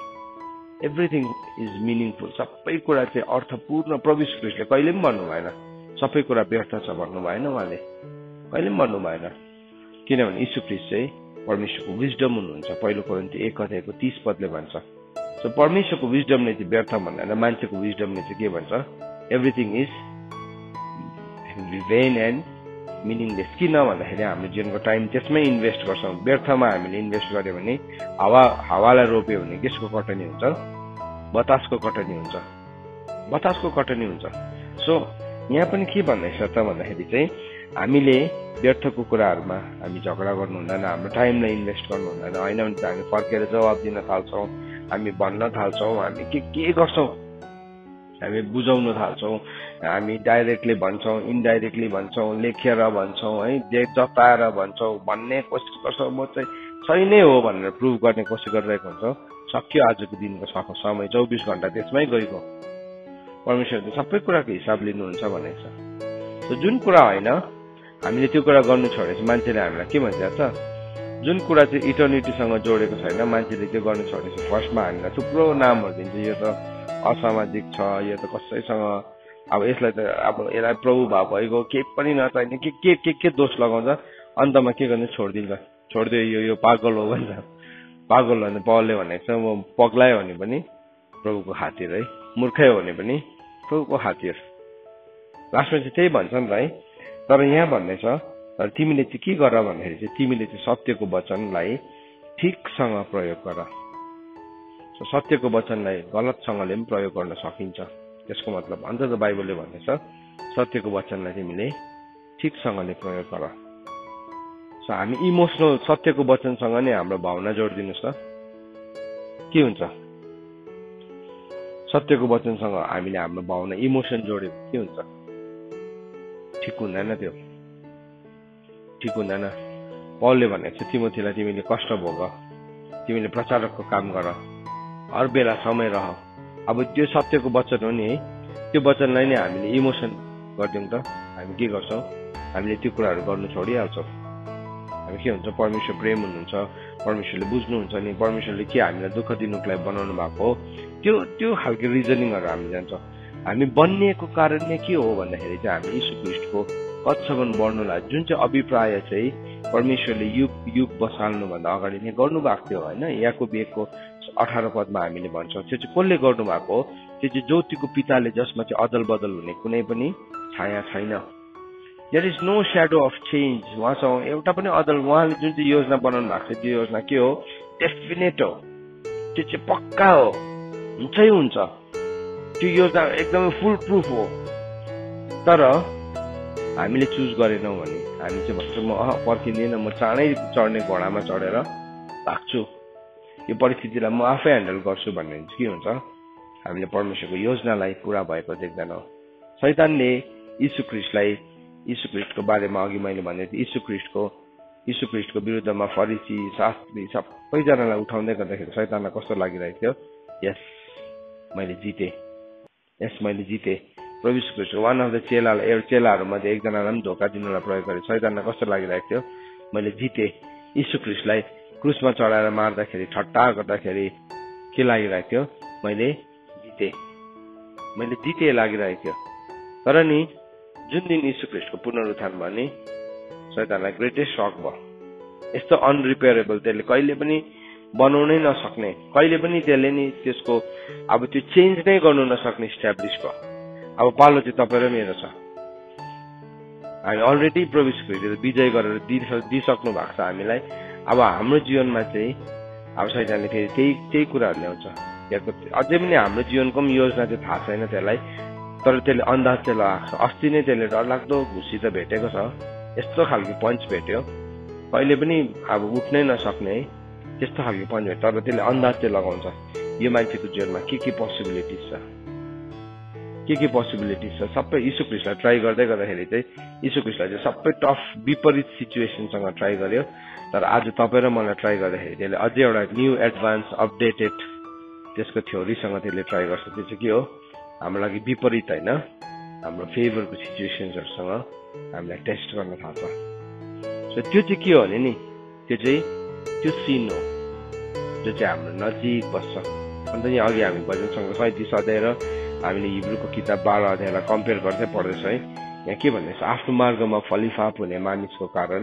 everything is meaningful. सबै कुरा चाहिँ अर्थपूर्ण। प्रभु यीशु ख्रीष्टले कहिले पनि भन्नु भएन सबै कुरा व्यर्थ छ भन्नु भएन, उहाँले कहिले पनि भन्नु भएन। किनभने यीशु ख्रीष्ट चाहिँ परमेश्वरको विजडम हुनुहुन्छ। पहिलो कोरिन्थी 1:30 भन्छ। सो परमेश्वरको विजडमले चाहिँ व्यर्थ भन्दैन, मान्छेको विजडमले चाहिँ के भन्छ? Everything is vain and meaningless. किन भन्दाखेरि हाम्रो जीवनको टाइम त्यसमै इन्भेस्ट गर्छौँ। व्यर्थमा हामीले इन्भेस्ट गर्यो भने हावालाई रोप्यो भने केसको कटनी हुन्छ? बतासको कटनी हुन्छ, बतासको कटनी हुन्छ। सो यहाँ पनि के भन्दैछ त भन्दाखेरि चाहिँ हामीले व्यर्थको कुराहरूमा हामी झगडा गर्नु हुँदैन, हाम्रो टाइमलाई इन्भेस्ट गर्नु हुँदैन। होइन भने त हामी फर्केर जवाब दिन थाल्छौँ, हामी भन्न थाल्छौँ, हामी के गर्छौँ? हामी बुझाउन थाल्छौँ, हामी डाइरेक्टली भन्छौँ, इन्डाइरेक्टली भन्छौँ, लेखेर भन्छौँ है, जताएर भन्छौँ, भन्ने कोसिस गर्छौँ। म चाहिँ सही नै हो भनेर प्रुभ गर्ने कोसिस गरिरहेको हुन्छौँ। सक्यो आजको दिनको समय, 24 घण्टा त्यसमै गएको। परमेश्वरले सबै कुराको हिसाब लिनुहुन्छ भनेको छ। जुन कुरा होइन हामीले त्यो कुरा गर्नु छोडेपछि मान्छेले हामीलाई के भन्छ त? जुन कुरा चाहिँ इटर्निटीसँग जोडेको छैन, मान्छेले त्यो गर्नु छोडेपछि फर्स्टमा हामीलाई थुप्रो नामहरू दिन्छ। यो त असामाजिक छ, यो त कसैसँग, अब यसलाई त अब यसलाई प्रभु भाव भइगयो, केही पनि नचाहिने के दोष लगाउँछ। अन्तमा के गर्ने? छोडिदियो, यो पागल हो भन्छ। पागल भने पौलले भनेको छ, म पग्लायो भने पनि प्रभुको खातिर है, मूर्खै हो भने पनि प्रभुको खातिर। लास्टमा चाहिँ त्यही भन्छ नि त है। तर यहाँ भन्ने छ, तर तिमीले चाहिँ के गर भन्दाखेरि चाहिँ तिमीले चाहिँ सत्यको वचनलाई ठिकसँग प्रयोग गर। सत्यको वचनलाई गलतसँगले पनि प्रयोग गर्न सकिन्छ। त्यसको मतलब अन्तत बाइबलले भन्दैछ सत्यको वचनलाई तिमीले ठिकसँगले प्रयोग गर। सो हामी इमोसनल सत्यको वचनसँग नै हाम्रो भावना जोडिदिनुहोस् त, के हुन्छ? सत्यको वचनसँग हामीले हाम्रो भावना इमोसन जोड्यो के हुन्छ? ठिक हुँदैन, त्यो ठिक हुँदैन। पौलले भनेको छ तिमोथीलाई, तिमीले कष्ट भोग, तिमीले प्रचारकको काम गर, हर बेला समय रह। अब त्यो सत्यको वचन हो नि है, त्यो वचनलाई नै हामीले इमोसन गरिदिउँ त हामी के गर्छौँ? हामीले त्यो कुराहरू गर्नु छोडिहाल्छौँ। हामी के हुन्छ? परमेश्वर प्रेम हुनुहुन्छ, परमेश्वरले बुझ्नुहुन्छ नि, परमेश्वरले के हामीलाई दुःख दिनुको लागि बनाउनु भएको हो, त्यो खालको रिजनिङहरू हामी जान्छौँ। हामी बनिएको कारण नै के हो भन्दाखेरि चाहिँ हामी यीशु ख्रीष्टको कक्षासम्म बढ्नुलाई जुन चाहिँ अभिप्राय चाहिँ परमेश्वरले युग बसाल्नुभन्दा अगाडि नै गर्नुभएको थियो होइन। याकोब 1:18 हामीले भन्छौँ, त्यो चाहिँ कसले गर्नुभएको हो? त्यो चाहिँ ज्योतिको पिताले, जसमा चाहिँ अदल बदल हुने कुनै पनि छाया छैन। There is no shadow of change. उहाँसँग एउटा पनि अदल, उहाँले जुन चाहिँ योजना बनाउनु भएको छ त्यो योजना के हो? डेफिनेट हो, त्यो चाहिँ पक्का हो, हुन्छै हुन्छ। त्यो योजना एकदमै फुल प्रुफ हो। तर हामीले चुज गरेनौँ भने हामी चाहिँ भन्छौँ म पर्खिँदिनँ, म चाँडै चढ्ने घोडामा चढेर भाग्छु, यो परिस्थितिलाई म आफै ह्यान्डल गर्छु भन्ने के हुन्छ? हामीले परमेश्वरको योजनालाई पुरा भएको देख्दैनौँ। शैतानले यीशु ख्रीष्टको बारेमा अघि मैले भनेको थिएँ, यीशु ख्रीष्टको विरुद्धमा फरिसी, शास्त्री सबैजनालाई उठाउँदै गर्दाखेरि शैतानलाई कस्तो लागिरहेको थियो? यस मैले जितेँ। प्रभु यीशु ख्रीष्ट वान अफ द चेलाहरूमध्ये एकजनालाई पनि धोका दिनलाई प्रयोग गरे। शैतानलाई कस्तो लागिरहेको थियो? मैले जितेँ। यीशु ख्रीष्टलाई क्रुसमा चढाएर मार्दाखेरि, ठट्टा गर्दाखेरि के लागिरहेको थियो? मैले जितेँ लागिरहेको थियो। तर नि जुन दिन यीशु ख्रीष्टको पुनरुत्थान भयो नि, शैतानलाई ग्रेटेस्ट सक भयो। यस्तो अनरिपेयरेबल, त्यसले कहिले पनि बनाउनै नसक्ने, कहिले पनि त्यसले नि त्यसको अब त्यो चेन्ज नै गर्नु नसक्ने इस्ट्याब्लिस भयो। अब पालो चाहिँ तपाईँ र मेरो छ। हामी अलरेडी प्रभु यीशु ख्रीष्टले विजय गरेर दिइसक्नु भएको छ हामीलाई। अब हाम्रो जीवनमा चाहिँ अब शैतानले फेरि त्यही कुराहरू ल्याउँछ। अझै पनि हाम्रो जीवनको पनि योजना चाहिँ थाहा छैन त्यसलाई, तर त्यसले अन्दाज चाहिँ लगाएको छ। अस्ति नै त्यसले डरलाग्दो घुसी त भेटेको छ, यस्तो खालको पञ्च भेट्यो, कहिले पनि अब उठ्नै नसक्ने है, त्यस्तो खालको पञ्च भेट्यो। तर त्यसले अन्दाज चाहिँ लगाउँछ यो मान्छेको जीवनमा के पोसिबिलिटिज छ, के पोसिबिलिटिज छ। सबै यीशु ख्रीष्टलाई ट्राई गर्दै गर्दाखेरि चाहिँ यीशु ख्रीष्टलाई चाहिँ सबै टफ विपरीत सिचुएसनसँग ट्राई गर्यो। तर आज तपाईँ र मलाई ट्राई गर्दाखेरि त्यसले अझै एउटा न्यू एडभान्स अपडेटेड त्यसको थ्योरीसँग त्यसले ट्राई गर्छ। त्यो चाहिँ के हो, हाम्रो लागि विपरीत होइन, हाम्रो फेभरको सिचुएसन्सहरूसँग हामीलाई टेस्ट गर्न थाल्छ। सो त्यो चाहिँ के हो भने नि, त्यो सिन हो जो चाहिँ हाम्रो नजिक बस्छ। अन्त यहाँ अघि हामी भजनसँग 37 अध्याय र हामीले हिब्रूको किताब 12 अध्यायलाई कम्पेयर गर्दै पढ्दैछौँ है। यहाँ के भन्दैछ, आफ्नो मार्गमा फलिफाप हुने मानिसको कारण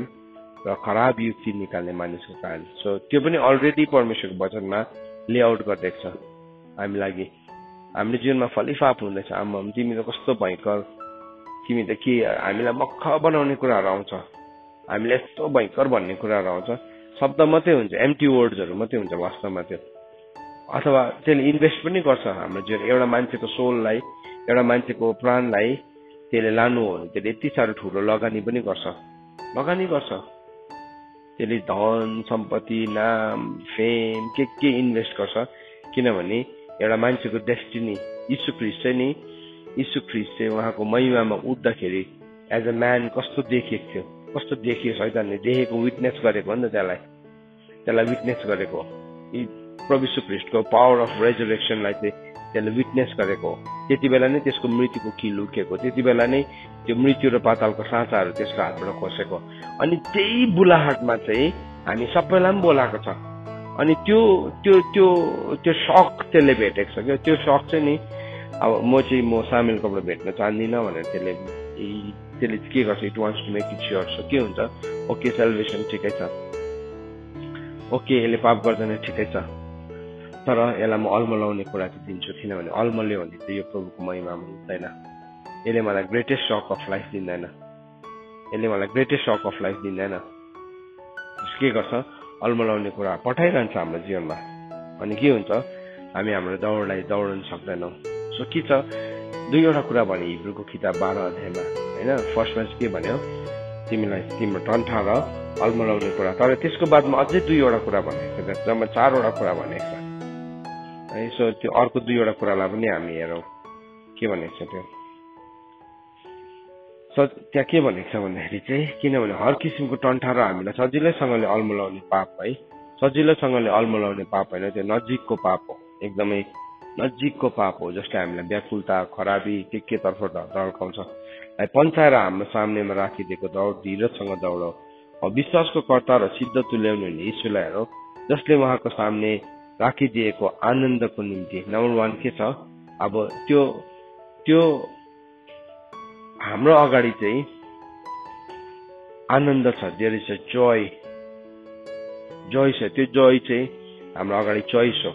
र खराब युक्ति निकाल्ने मानिसको कारण। सो त्यो पनि अलरेडी परमेश्वरको वचनमा लेआउट गरिदिएको छ हामी लागि। हाम्रो जीवनमा फलिफाप हुँदैछ, आमा तिमी त कस्तो भयङ्कर, तिमी त के हामीलाई मक्ख बनाउने कुराहरू आउँछ, हामीलाई यस्तो भयङ्कर भन्ने कुराहरू आउँछ। शब्द मात्रै हुन्छ, एम्प्टी वर्ड्सहरू मात्रै हुन्छ वास्तवमा त्यो। अथवा त्यसले इन्भेस्ट पनि गर्छ हाम्रो जीवन। एउटा मान्छेको सोललाई, एउटा मान्छेको प्राणलाई त्यसले लानु हो भने त्यसले यति साह्रो ठुलो लगानी पनि गर्छ। त्यसले धन सम्पत्ति, नाम, फेम के इन्भेस्ट गर्छ। किनभने एउटा मान्छेको डेस्टिनी यीशु ख्रीष्ट चाहिँ उहाँको महिमामा उठ्दाखेरि एज अ म्यान कस्तो देखिएको थियो, कस्तो देखियो, शैतानले देखेको विटनेस गरेको हो नि त, त्यसलाई विटनेस गरेको। प्रभु यीशु ख्रीष्टको पावर अफ रेजरेक्सनलाई चाहिँ त्यसले विटनेस गरेको। त्यति बेला नै त्यसको मृत्युको किल उकेको, त्यति बेला नै त्यो मृत्यु र पातालको साँचाहरू त्यसको हातबाट खोसेको। अनि त्यही बुलाहाटमा चाहिँ हामी सबैलाई पनि बोलाएको छ। अनि त्यो सक त्यसले भेटेको छ क्या। त्यो सक चाहिँ नि अब म सामेलकोबाट भेट्न चाहदिनँ भनेर त्यसले के गर्छ, it wants to make it sure. So के हुन्छ, ओके सेल्भेसन ठिकै छ, ओके यसले पाप गर्दैन ठिकै छ, तर यसलाई म अल्मलाउने कुरा चाहिँ दिन्छु। किनभने अल्मल्यो भने चाहिँ यो प्रभुको महिमामा हुँदैन। यसले मलाई ग्रेटेस्ट सक अफ लाइफ दिँदैन, के गर्छ, अल्मलाउने कुरा पठाइरहन्छ हाम्रो जीवनमा। अनि के हुन्छ, हामी हाम्रो दौडलाई दौडन सक्दैनौँ। सो के छ, दुईवटा कुरा भने हिब्रूको किताब 12 अध्यायमा होइन। फर्स्टमा चाहिँ के भन्यो, तिमीलाई तिम्रो टन्ठा र अल्मलाउने कुरा। तर त्यसको बादमा अझै दुईवटा कुरा भनेको छ, जम्मा 4वटा कुरा भनेको छ है। सो त्यो अर्को दुईवटा कुरालाई पनि हामी हेरौँ के भनेको छ त्यो। त्यहाँ के भनेको छ भन्दाखेरि चाहिँ, किनभने हर किसिमको टन्ठा र हामीलाई सजिलैसँगले अल्मलाउने पाप है, सजिलैसँगले अल्मलाउने पाप होइन, त्यो नजिकको पाप हो, एकदमै नजिकको पाप हो, जसले हामीलाई व्याकुलता, खराबी के तर्फ ढल्काउँछ। पन्चाएर हाम्रो सामनेमा राखिदिएको दौड धीरजसँग दौड। विश्वासको कर्ता र सिद्ध तुल्याउनु हुने यीशुलाई हेरौँ, जसले उहाँको सामने राखिदिएको आनन्दको निम्ति। नम्बर 1 के छ, अब त्यो हाम्रो अगाडि चाहिँ आनन्द छ, देयर इज अ जोय छ। त्यो जोय चाहिँ हाम्रो अगाडि चोइस हो।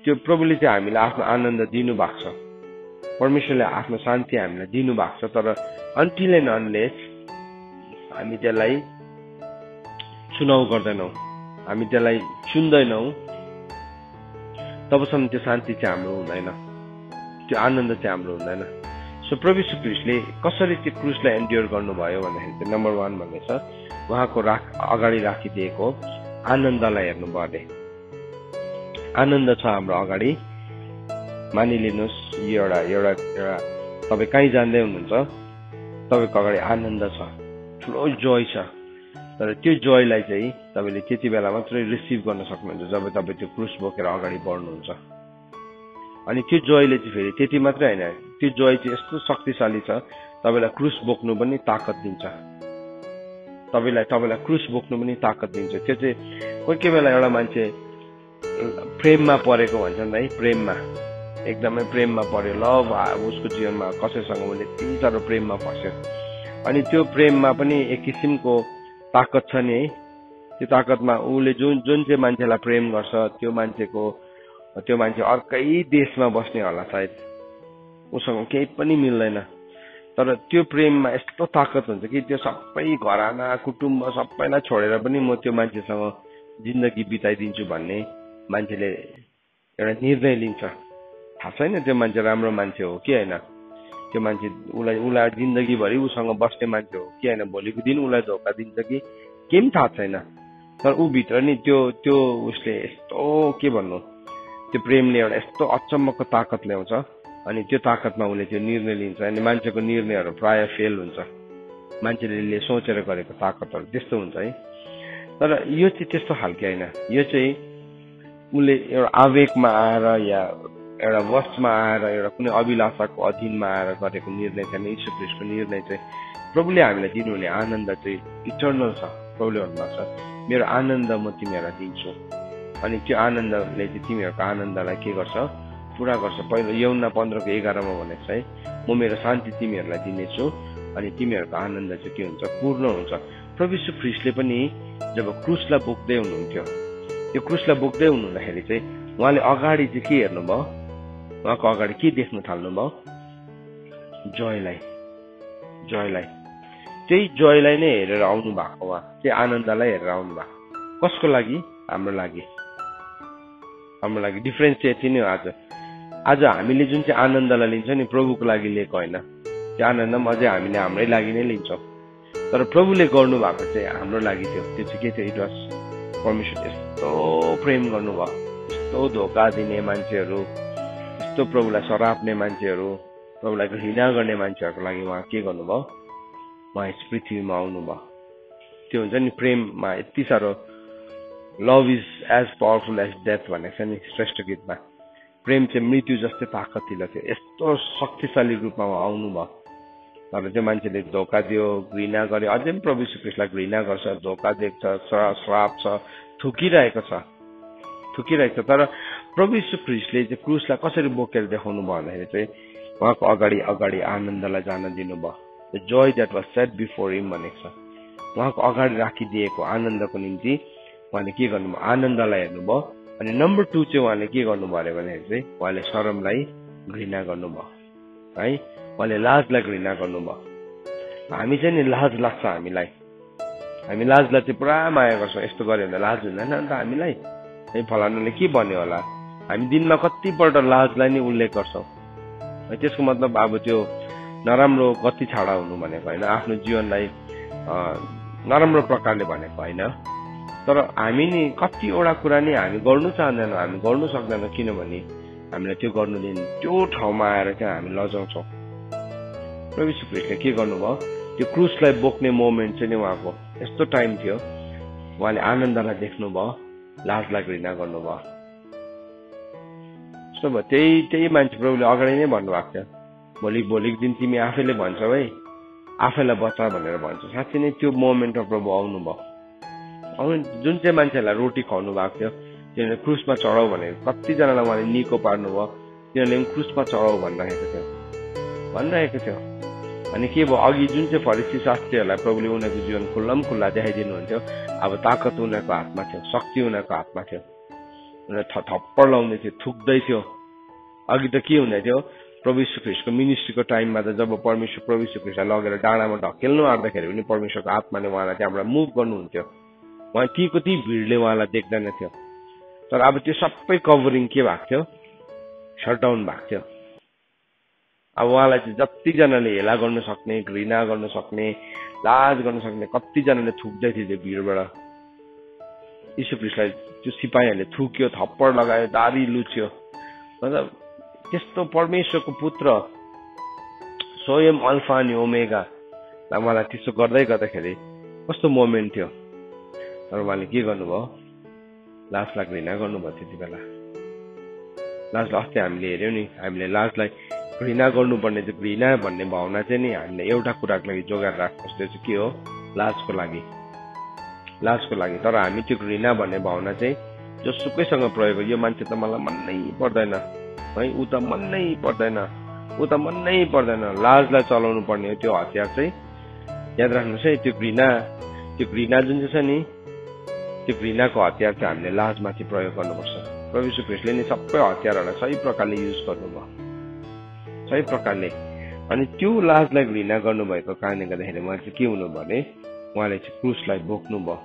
त्यो प्रभुले चाहिँ हामीलाई आफ्नो आनन्द दिनु भएको छ, परमेश्वरले आफ्नो शान्ति हामीलाई दिनु भएको छ। तर अन्टिल एन्ड अनलेस हामी त्यसलाई चुनाव गर्दैनौँ, हामी त्यसलाई चुन्दैनौँ, तबसम्म त्यो शान्ति चाहिँ हाम्रो हुँदैन, त्यो आनन्द चाहिँ हाम्रो हुँदैन। सो प्रभु यीशु ख्रीष्टले कसरी त्यो क्रुसलाई एन्ड्योर गर्नुभयो भन्दाखेरि चाहिँ नम्बर 1 भन्ने छ, उहाँको अगाडि राखिदिएको आनन्दलाई हेर्नुभयो अरे। आनन्द छ हाम्रो अगाडि। मानिलिनुहोस् यो एउटा तपाईँ कहीँ जाँदै हुनुहुन्छ, तपाईँको अगाडि आनन्द छ, ठुलो जोय छ। तर त्यो जोयलाई चाहिँ तपाईँले त्यति बेला मात्रै रिसिभ गर्न सक्नुहुन्छ जब तपाईँ त्यो क्रुस बोकेर अगाडि बढ्नुहुन्छ। अनि त्यो जोयले चाहिँ फेरि त्यति मात्रै होइन, त्यो जोय चाहिँ यस्तो शक्तिशाली छ, तपाईँलाई क्रुस बोक्नु पनि ताकत दिन्छ, तपाईँलाई क्रुस बोक्नु पनि ताकत दिन्छ। त्यो चाहिँ कोही बेला एउटा मान्छे प्रेममा परेको भन्छ नि है, प्रेममा एकदमै प्रेममा पर्यो, लभ उसको जीवनमा कसैसँग उसले यति साह्रो प्रेममा फस्यो। अनि त्यो प्रेममा पनि एक किसिमको ताकत छ नि है। त्यो ताकतमा उसले जुन चाहिँ मान्छेलाई प्रेम गर्छ, त्यो मान्छे अर्कै देशमा बस्ने होला सायद, उसँग केही पनि मिल्दैन। तर त्यो प्रेममा यस्तो ताकत हुन्छ कि त्यो सबै घराना कुटुम्ब सबैलाई छोडेर पनि म त्यो मान्छेसँग जिन्दगी बिताइदिन्छु भन्ने मान्छेले एउटा निर्णय लिन्छ। थाहा छैन त्यो मान्छे राम्रो मान्छे हो कि होइन, त्यो मान्छे उसलाई जिन्दगीभरि उसँग बस्ने मान्छे हो कि होइन, भोलिको दिन उसलाई धोका दिन्छ कि केही पनि थाहा छैन। तर ऊ भित्र नि त्यो उसले यस्तो के भन्नु, त्यो प्रेमले एउटा यस्तो अचम्मको ताकत ल्याउँछ। अनि त्यो ताकतमा उसले त्यो निर्णय लिन्छ। अनि मान्छेको निर्णयहरू प्राय फेल हुन्छ, मान्छेले सोचेर गरेको ताकतहरू त्यस्तो हुन्छ है। तर यो चाहिँ त्यस्तो खालके होइन, यो चाहिँ उसले एउटा आवेगमा आएर या एउटा वशमा आएर एउटा कुनै अभिलाषाको अधीनमा आएर गरेको निर्णय छैन। यीशु ख्रीष्टको निर्णय चाहिँ प्रभुले हामीलाई दिनुहुने आनन्द चाहिँ इटर्नल छ। प्रभुले भन्नुभएको छ, मेरो आनन्द म तिमीहरूलाई दिन्छु। अनि त्यो आनन्दले चाहिँ तिमीहरूको आनन्दलाई के गर्छ, पुरा गर्छ। पहिलो यौना 15:11 भनेको छ है, म मेरो शान्ति तिमीहरूलाई दिनेछु अनि तिमीहरूको आनन्द चाहिँ के हुन्छ, पूर्ण हुन्छ। प्रभु यीशु ख्रीष्टले पनि जब क्रुसलाई बोक्दै हुनुहुन्थ्यो, त्यो क्रुसलाई बोक्दै हुनुहुँदाखेरि चाहिँ उहाँले अगाडि चाहिँ के हेर्नुभयो, उहाँको अगाडि के देख्न थाल्नुभयो, जयलाई। त्यही जयलाई नै हेरेर आउनु भएको, उहाँ त्यही आनन्दलाई हेरेर आउनु भएको। कसको लागि? हाम्रो लागि। डिफरेन्स चाहिँ यति नै हो। आज हामीले जुन चाहिँ आनन्दलाई लिन्छ नि, प्रभुको लागि लिएको होइन। त्यो आनन्द पनि अझै हामीले हाम्रै लागि नै लिन्छौँ। तर प्रभुले गर्नु भएको चाहिँ हाम्रो लागि थियो। त्यो चाहिँ के थियो? इट वाज परमेश्वर यस्तो प्रेम गर्नुभयो, यस्तो धोका दिने मान्छेहरू, यस्तो प्रभुलाई सराप्ने मान्छेहरू, प्रभुलाई घृणा गर्ने मान्छेहरूको लागि उहाँ के गर्नुभयो, उहाँ यस पृथ्वीमा आउनुभयो। त्यो हुन्छ नि प्रेममा यति साह्रो, love is as powerful as death भनेको छ नि श्रेष्ठ गीतमा। प्रेम चाहिँ मृत्यु जस्तै ताकतिलो थियो। यस्तो शक्तिशाली रूपमा उहाँ आउनुभयो। तर त्यो मान्छेले धोका दियो, घृणा गर्यो, अझै पनि प्रभु यीशु ख्रीष्टलाई घृणा गर्छ, धोका देख्छ, श्राप छ, थुकिरहेको छ। तर प्रभु यीशु ख्रीष्टले चाहिँ क्रुसलाई कसरी बोकेर देखाउनु भयो भन्दाखेरि चाहिँ उहाँको अगाडि आनन्दलाई जान दिनुभयो। The joy that was set before him भनेको छ। उहाँको अगाडि राखिदिएको आनन्दको निम्ति उहाँले के गर्नुभयो, आनन्दलाई हेर्नुभयो। अनि नम्बर 2 चाहिँ उहाँले के गर्नुभयो अरे भन्दाखेरि चाहिँ उहाँले शरमलाई घृणा गर्नुभयो है, उहाँले लाजलाई घृणा गर्नुभयो। हामी चाहिँ नि लाज लाग्छ हामीलाई, हामी लाजलाई चाहिँ पुरा माया गर्छौँ। यस्तो गऱ्यो भने लाज हुँदैन नि त हामीलाई, फलानाले के भन्यो होला। हामी दिनमा कतिपल्ट लाजलाई नै उल्लेख गर्छौँ। त्यसको मतलब अब त्यो नराम्रो गति छाडा हुनु भनेको होइन, आफ्नो जीवनलाई नराम्रो प्रकारले भनेको होइन। तर हामी नि कतिवटा कुरा नि हामी गर्नु चाहँदैनौँ, हामी गर्नु सक्दैनौँ, किनभने हामीलाई त्यो गर्नु दिन त्यो ठाउँमा आएर चाहिँ हामी लजाउँछौँ। प्रभु यीशु ख्रीष्टले के गर्नुभयो, त्यो क्रुसलाई बोक्ने मोमेन्ट चाहिँ नि उहाँको यस्तो टाइम थियो, उहाँले आनन्दलाई देख्नुभयो, लाजलाई घृणा गर्नुभयो। यस्तो भयो। त्यही मान्छे प्रभुले अगाडि नै भन्नुभएको थियो, भोलिको दिन तिमी आफैले भन्छौ है, आफैलाई बचा भनेर भन्छ। साँच्चै नै त्यो मोमेन्टमा प्रभु आउनुभयो। जुन चाहिँ मान्छेहरूलाई रोटी खुवाउनु भएको थियो, तिनीहरूले क्रुसमा चढाउ भनेर कतिजनालाई उहाँले निको पार्नुभयो, तिनीहरूले पनि क्रुसमा चढाउ भनिरहेको थियो। अनि के भयो, अघि जुन चाहिँ फरिसी शास्त्रीहरूलाई प्रभुले उनीहरूको जीवन खुल्ला देखाइदिनुहुन्थ्यो, अब ताकत उनीहरूको हातमा थियो, शक्ति उनीहरूको हातमा थियो। उनीहरूले थप्पड लाउँदै थियो, थुक्दै थियो। अघि त के हुँदै थियो, प्रभु यीशु ख्रीष्टको मिनिस्ट्रीको टाइममा त जब परमेश्वर प्रभु यीशु ख्रीष्टलाई लगेर डाँडामा ढकेल्नु आँट्दाखेरि पनि परमेश्वरको आत्माले उहाँलाई त्यहाँबाट मुभ गर्नुहुन्थ्यो। उहाँ ती भिडले उहाँलाई देख्दैन थियो। तर अब त्यो सबै कभरिङ के भएको थियो, शटडाउन भएको थियो। अब उहाँलाई चाहिँ जतिजनाले हेला गर्न सक्ने, घृणा गर्न सक्ने, लाज गर्न सक्ने कतिजनाले थुक्दै थियो त्यो भिडबाट। यीशु ख्रीष्टलाई त्यो सिपाहीहरूले थुक्यो, थप्पड लगायो, दारी लुच्यो। मतलब त्यस्तो परमेश्वरको पुत्र स्वयं अल्फा अनि ओमेगा उहाँलाई त्यसो गर्दाखेरि कस्तो मोमेन्ट थियो। तर उहाँले के गर्नुभयो, लाजलाई घृणा गर्नुभयो। त्यति बेला लाजलाई अस्ति हामीले हेऱ्यौँ नि, हामीले लाजलाई घृणा गर्नुपर्ने चाहिँ घृणा भन्ने भावना चाहिँ नि हामीले एउटा कुराको लागि जोगाएर राख्नुपर्छ, त्यो चाहिँ के हो, लाजको लागि। तर हामी त्यो घृणा भन्ने भावना चाहिँ जोसुकैसँग प्रयोग हो, यो मान्छे त मलाई मनै पर्दैन है, ऊ त मनै पर्दैन, लाजलाई चलाउनु पर्ने हो त्यो हतियार चाहिँ। याद राख्नुहोस् है, त्यो घृणा जुन चाहिँ छ नि, त्यो घृणाको हतियार चाहिँ हामीले लाजमाथि प्रयोग गर्नुपर्छ। प्रभु यीशु ख्रीष्टले नि सबै हतियारहरूलाई सही प्रकारले युज गर्नुभयो, सही प्रकारले। अनि त्यो लाजलाई घृणा गर्नुभएको कारणले गर्दाखेरि उहाँ चाहिँ के हुनु भने उहाँले चाहिँ क्रुसलाई बोक्नुभयो,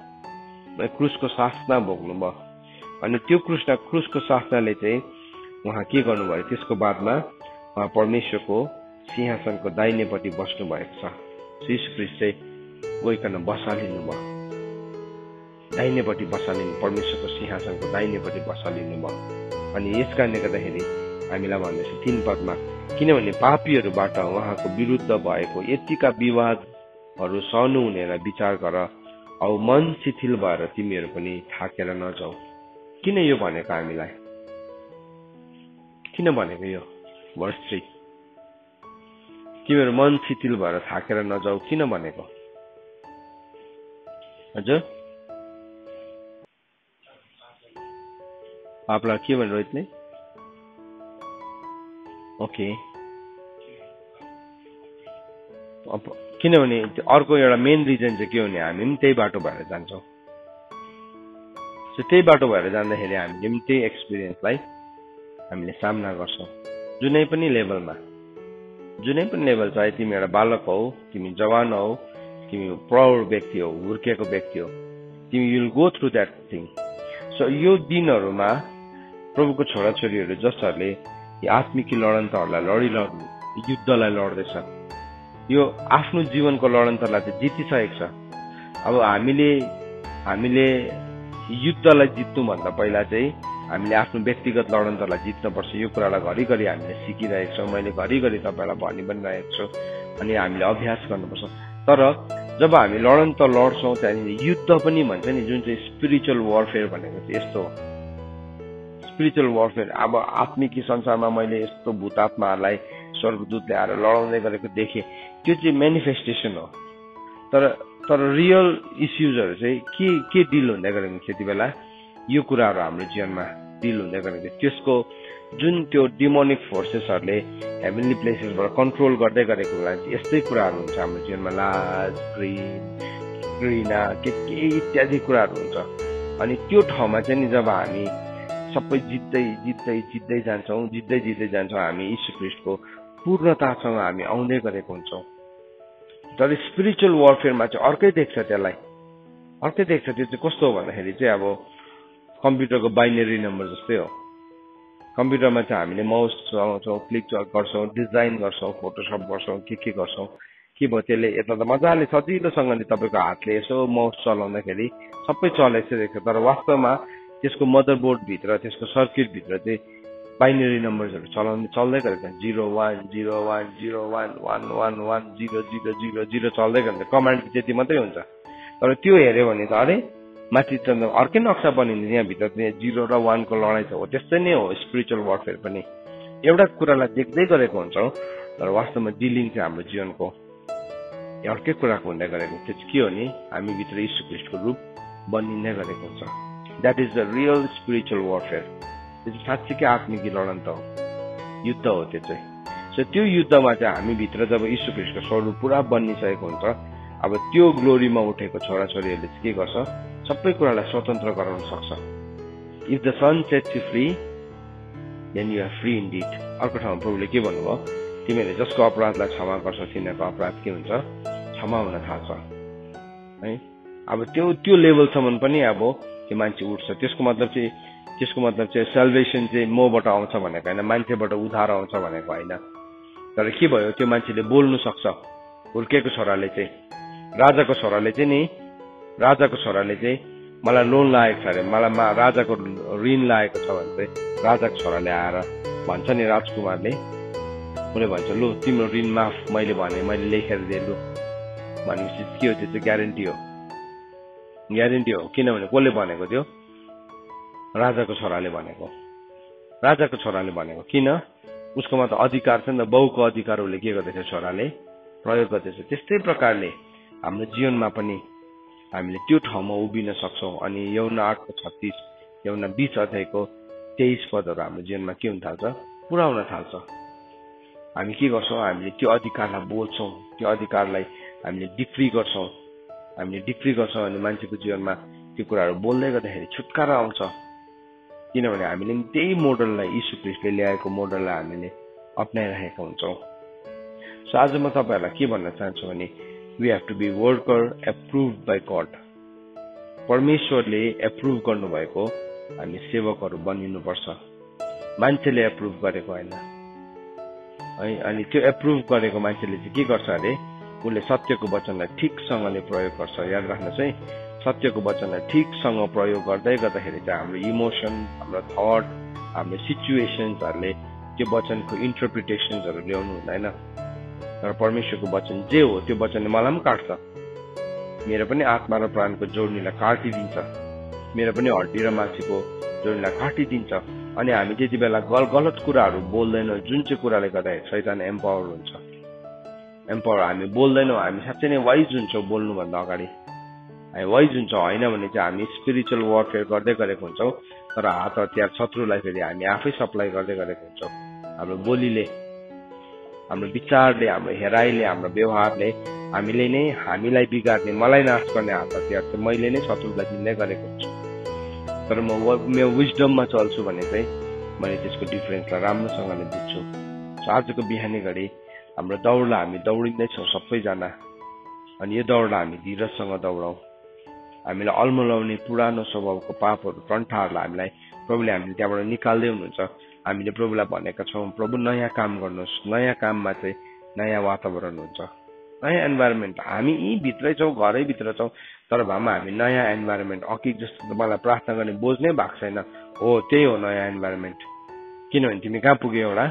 क्रुसको सासना बोक्नुभयो। अनि त्यो क्रुसको सासनाले चाहिँ उहाँ के गर्नुभयो, त्यसको बादमा उहाँ परमेश्वरको सिंहासनको दाहिनेपट्टि बस्नु भएको छ। यीशु ख्रीष्ट चाहिँ गइकन बसालिनु भयो, दाहिनेपट्टि बसालिनु, परमेश्वरको सिंहासनको दाहिनेपट्टि बसालिनु भयो। अनि यस कारणले गर्दाखेरि हामीलाई भन्दैछ 3 पदमा, किनभने पापीहरूबाट उहाँको विरुद्ध भएको यतिका विवादहरू सहनु हुनेर विचार गर, औ मन शिथिल भएर तिमीहरू पनि थाकेर नजाऊ। किन यो भनेको हामीलाई? किन भनेको यो वर्ष 3? तिमीहरू मन शिथिल भएर थाकेर नजाऊ किन भनेको? हजुर आपलाई के भन्न रोहितले? ओके, किनभने अर्को एउटा मेन रिजन चाहिँ के हो भने हामी पनि त्यही बाटो भएर जान्छौँ। त्यही बाटो भएर जाँदाखेरि हामीले पनि त्यही एक्सपिरियन्सलाई हामीले सामना गर्छौँ। जुनै पनि लेभल, चाहे तिमी एउटा बालक हौ, तिमी जवान हौ, तिमी प्रौढ व्यक्ति हौ, हुर्केको व्यक्ति हौ, तिमी will go through that thing. So यो दिनहरूमा प्रभुको छोराछोरीहरू जसहरूले यी आत्मिकी लडन्तहरूलाई युद्धलाई लड्दैछ, यो आफ्नो जीवनको लडन्तलाई चाहिँ जितिसकेको छ। अब हामीले युद्धलाई जित्नुभन्दा पहिला चाहिँ हामीले आफ्नो व्यक्तिगत लडन्तलाई जित्नुपर्छ। यो कुरालाई घरिघरि हामीले सिकिरहेको छौँ, मैले घरिघरि तपाईँलाई भनि पनि रहेको छु, अनि हामीले अभ्यास गर्नुपर्छ। तर जब हामी लडन्त लड्छौँ, त्यहाँदेखि युद्ध पनि भन्छ नि, जुन चाहिँ स्पिरिचुअल वारफेयर भनेको चाहिँ यस्तो हो। स्पिरिचुअल वारफेयर, अब आत्मिकी संसारमा मैले यस्तो भूतात्माहरूलाई स्वर्गदूतले आएर लडाउँदै गरेको देखेँ, त्यो चाहिँ मेनिफेस्टेसन हो। तर रियल इस्युजहरू चाहिँ के डिल हुँदै गरेको त्यति बेला यो कुराहरू हाम्रो जीवनमा डिल हुँदै गरेको, त्यसको जुन त्यो डिमोनिक फोर्सेसहरूले हेभेनली प्लेसेसबाट कन्ट्रोल गर्दै गरेको बेला चाहिँ यस्तै कुराहरू हुन्छ हाम्रो जीवनमा, लाज, घृणा के इत्यादि कुराहरू हुन्छ। अनि त्यो ठाउँमा चाहिँ नि जब हामी सबै जित्दै जान्छौँ, हामी यीशु ख्रीष्टको पूर्णतासँग हामी आउँदै गरेको हुन्छौँ। तर स्पिरिचुअल वारफेयरमा चाहिँ अर्कै देख्छ, त्यो चाहिँ कस्तो हो भन्दाखेरि चाहिँ अब कम्प्युटरको बाइनरी नम्बर जस्तै हो। कम्प्युटरमा चाहिँ हामीले माउस चलाउँछौँ, क्लिक गर्छौँ, डिजाइन गर्छौँ, फोटोसप गर्छौँ, के गर्छौँ, के भयो त्यसले यता त मजाले सजिलोसँगले तपाईँको हातले यसो माउस चलाउँदाखेरि सबै चलेको देख्छ। तर वास्तवमा त्यसको मदरबोर्डभित्र, त्यसको सर्किटभित्र चाहिँ बाइनरी नम्बर्सहरू चल्दै गरेको, 010101111000 चल्दै गरेको, कमान्ड त्यति मात्रै हुन्छ। तर त्यो हेऱ्यो भने त अरे माथि त अर्कै नक्सा बनिन्छ, यहाँभित्र 0 र 1 को लडाइँ छ। हो त्यस्तै नै हो स्पिरिचुअल वारफेयर पनि, एउटा कुरालाई देख्दै गरेको हुन्छौँ, तर वास्तवमा डिलिङ चाहिँ हाम्रो जीवनको अर्कै कुराको हुँदै गरेको। त्यो चाहिँ के हो नि, हामीभित्र यीशु ख्रीष्टको रूप बनिँदै गरेको हुन्छ। That is the real spiritual warfare. त्यो चाहिँ साँच्चीकै आत्मिकी लडन्त हो, युद्ध हो त्यो चाहिँ। सो त्यो युद्धमा चाहिँ हामीभित्र जब यीशु ख्रीष्टको स्वरूप पुरा बनिसकेको हुन्छ, अब त्यो ग्लोरीमा उठेको छोराछोरीहरूले चाहिँ के गर्छ, सबै कुरालाई स्वतन्त्र गराउन सक्छ। If the sun sets you free then you are free indeed. अर्को ठाउँमा प्रभुले के भन्नुभयो, तिमीहरूले जसको अपराधलाई क्षमा गर्छ तिनीहरूको अपराध के हुन्छ, क्षमा हुन थाल्छ है। अब त्यो लेभलसम्म पनि अब त्यो मान्छे उठ्छ। त्यसको मतलब चाहिँ सेल्भेसन चाहिँ मबाट आउँछ भनेको होइन, मान्छेबाट उद्धार आउँछ भनेको होइन। तर के भयो, त्यो मान्छेले बोल्नु सक्छ। हुर्केको छोराले चाहिँ, राजाको छोराले चाहिँ मलाई लोन लागेको छ अरे, मलाई राजाको ऋण लागेको छ भने चाहिँ राजाको छोराले आएर भन्छ नि, राजकुमारले उसले भन्छ, लु तिम्रो ऋण माफ, मैले लेखेर दिएँ लु भनेपछि के हो, त्यो चाहिँ ग्यारेन्टी हो। किनभने कसले भनेको थियो, राजाको छोराले भनेको। किन? उसकोमा त अधिकार छ नि त, बाउको अधिकार उसले के गर्दैछ, छोराले प्रयोग गर्दैछ। त्यस्तै प्रकारले हाम्रो जीवनमा पनि हामीले त्यो ठाउँमा उभिन सक्छौँ। अनि यौना 8:36, यौना 20 अध्यायको 23 पदहरू हाम्रो जीवनमा के हुन थाल्छ, पुरा हुन थाल्छ। हामी के गर्छौँ, हामीले त्यो अधिकारलाई बोल्छौँ, त्यो अधिकारलाई हामीले डिक्री गर्छौँ अनि मान्छेको जीवनमा त्यो कुराहरू बोल्दै गर्दाखेरि छुटकारा आउँछ। किनभने हामीले त्यही मोडललाई, यीशु ख्रीष्टले ल्याएको मोडललाई हामीले अप्नाइरहेका हुन्छौँ। सो आज म तपाईहरुलाई के भन्न चाहन्छु भने we have to be worker approved by God परमेश्वरले एप्रुभ गर्नुभएको हामी सेवकहरु बनिनुपर्छ मान्छेले एप्रुभ गरेको हैन है अनि त्यो एप्रुभ गरेको मान्छेले चाहिँ के गर्छ अरे उले सत्यको वचनलाई ठीकसँगले प्रयोग गर्छ याद राख्नुस् है सत्यको वचनलाई ठीकसँग प्रयोग गर्दै गर्दाखेरि चाहिँ हाम्रो इमोसन हाम्रो थट हाम्रो सिचुएसन्सहरुले त्यो वचनको इन्टरप्रिटेसन्सहरु ल्याउनु हुँदैन तर परमेश्वरको वचन जे हो त्यो वचनले मलाई पनि काट्छ मेरो पनि आत्मा र प्राणको जोड्नीलाई काटिदिन्छ मेरो पनि हड्डी र मासुको जोड्नीलाई काटिदिन्छ अनि हामी त्यति बेला गलत कुराहरु बोल्दैनौं जुन चाहिँ कुराले गर्दा शैतान एम्पावर हुन्छ एम्पावर हामी बोल्दैनौं हामी साच्चै नै वाइज हुन्छौं बोल्नु भन्दा अगाडि हामी वाइज हुन्छौं हैन भने चाहिँ हामी स्पिरिचुअल वारफेयर गर्दै गरेको हुन्छौं तर हात हतियार शत्रुलाई फेरि हामी आफै सप्लाई गर्दै गरेको हुन्छौं हाम्रो बोलीले हाम्रो विचारले हाम्रो हेराइले हाम्रो व्यवहारले हामीले नै हामीलाई बिगार्ने मलाई नाश गर्ने हात हतियार चाहिँ मैले नै शत्रुलाई दिँदै गरेको हुन्छु तर म मेरो विजडममा चल्छु भने चाहिँ मैले त्यसको डिफरेन्सलाई राम्रोसँगले बुझ्छु आजको बिहानी घडी हाम्रो दौडलाई हामी दौडिँदै छौं सबैजना अनि यो दौडलाई हामी धीरजसँग दौडौं हामीलाई अल्मलाउने पुरानो स्वभावको पापहरु टन्ठाहरुलाई हामीलाई प्रभुले हामीले त्यहाँबाट निकाल्दै हुनुहुन्छ हामीले प्रभुलाई भनेका छौं प्रभु नयाँ काम गर्नुहोस् नयाँ काममा चाहिँ नयाँ वातावरण हुन्छ नयाँ एन्भाइरोमेन्ट हामी यी भित्रै छौं घरै भित्र छौं तर भएमा हामी नयाँ एन्भाइरोमेन्ट अकि जस्तो मलाई प्रार्थना गर्ने बोझ नै भएको छैन हो त्यही हो नयाँ एन्भाइरोमेन्ट किनभने तिमी कहाँ पुग्यो एउटा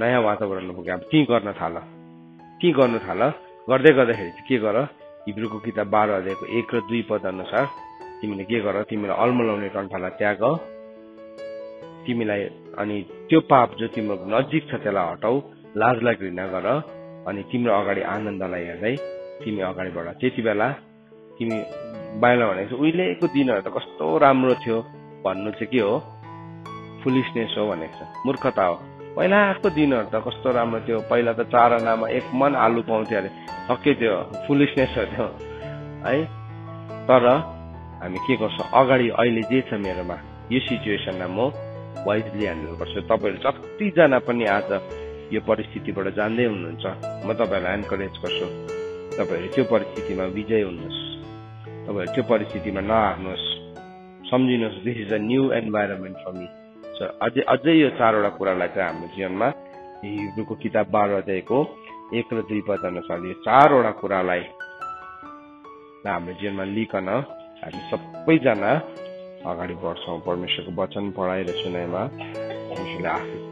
नयाँ वातावरणमा पुग्यो अब ती गर्न थाल गर्दै गर्दाखेरि के गर हिब्रूको किताब 12 अध्यायको 1 र 2 पद अनुसार तिमीले के गर तिमीलाई अल्मलाउने टन्ठालाई त्याग तिमीलाई अनि त्यो पाप जो तिम्रो नजिक छ त्यसलाई हटाऊ लाजलाई घृणा गर अनि तिम्रो अगाडि आनन्दलाई हेर्दै तिमी अगाडि बढ त्यति बेला तिमी बाइबलमा भनेको छ उहिलेको दिनहरु त कस्तो राम्रो थियो भन्नु चाहिँ के हो फुलिशनेस हो भनेको छ मूर्खता हो पहिलाको दिनहरु त कस्तो राम्रो थियो पहिला त 4 आनामा 1 मन आलु पाउँथ्यो अरे सके त्यो फुलिशनेस हो त्यो है तर हामी के गर्छौं अगाडि अहिले जे छ मेरोमा यो सिचुएसनलाई म वाइजली ह्यान्डल गर्छु तपाईहरु जति जना पनि आज यो परिस्थितिबाट जान्दै हुनुहुन्छ म तपाईहरुलाई एन्करेज गर्छु तपाईहरु त्यो परिस्थितिमा विजय हुनुहोस् तपाईहरु त्यो परिस्थितिमा नहार्नुहोस् सम्झिनुहोस् this is a new environment for me so अझै यो 4 वटा कुरालाई चाहिँ हाम्रो जीवनमा हिब्रूको किताब 12 अध्यायको 1 र 2 पद अनुसार यो 4 वटा कुरालाई हाम्रो जीवनमा लिकन हामी सबैजना अगाडि बढ्छौं परमेश्वरको वचन पढाइ र सुनाइमा परमेश्वरले आशीष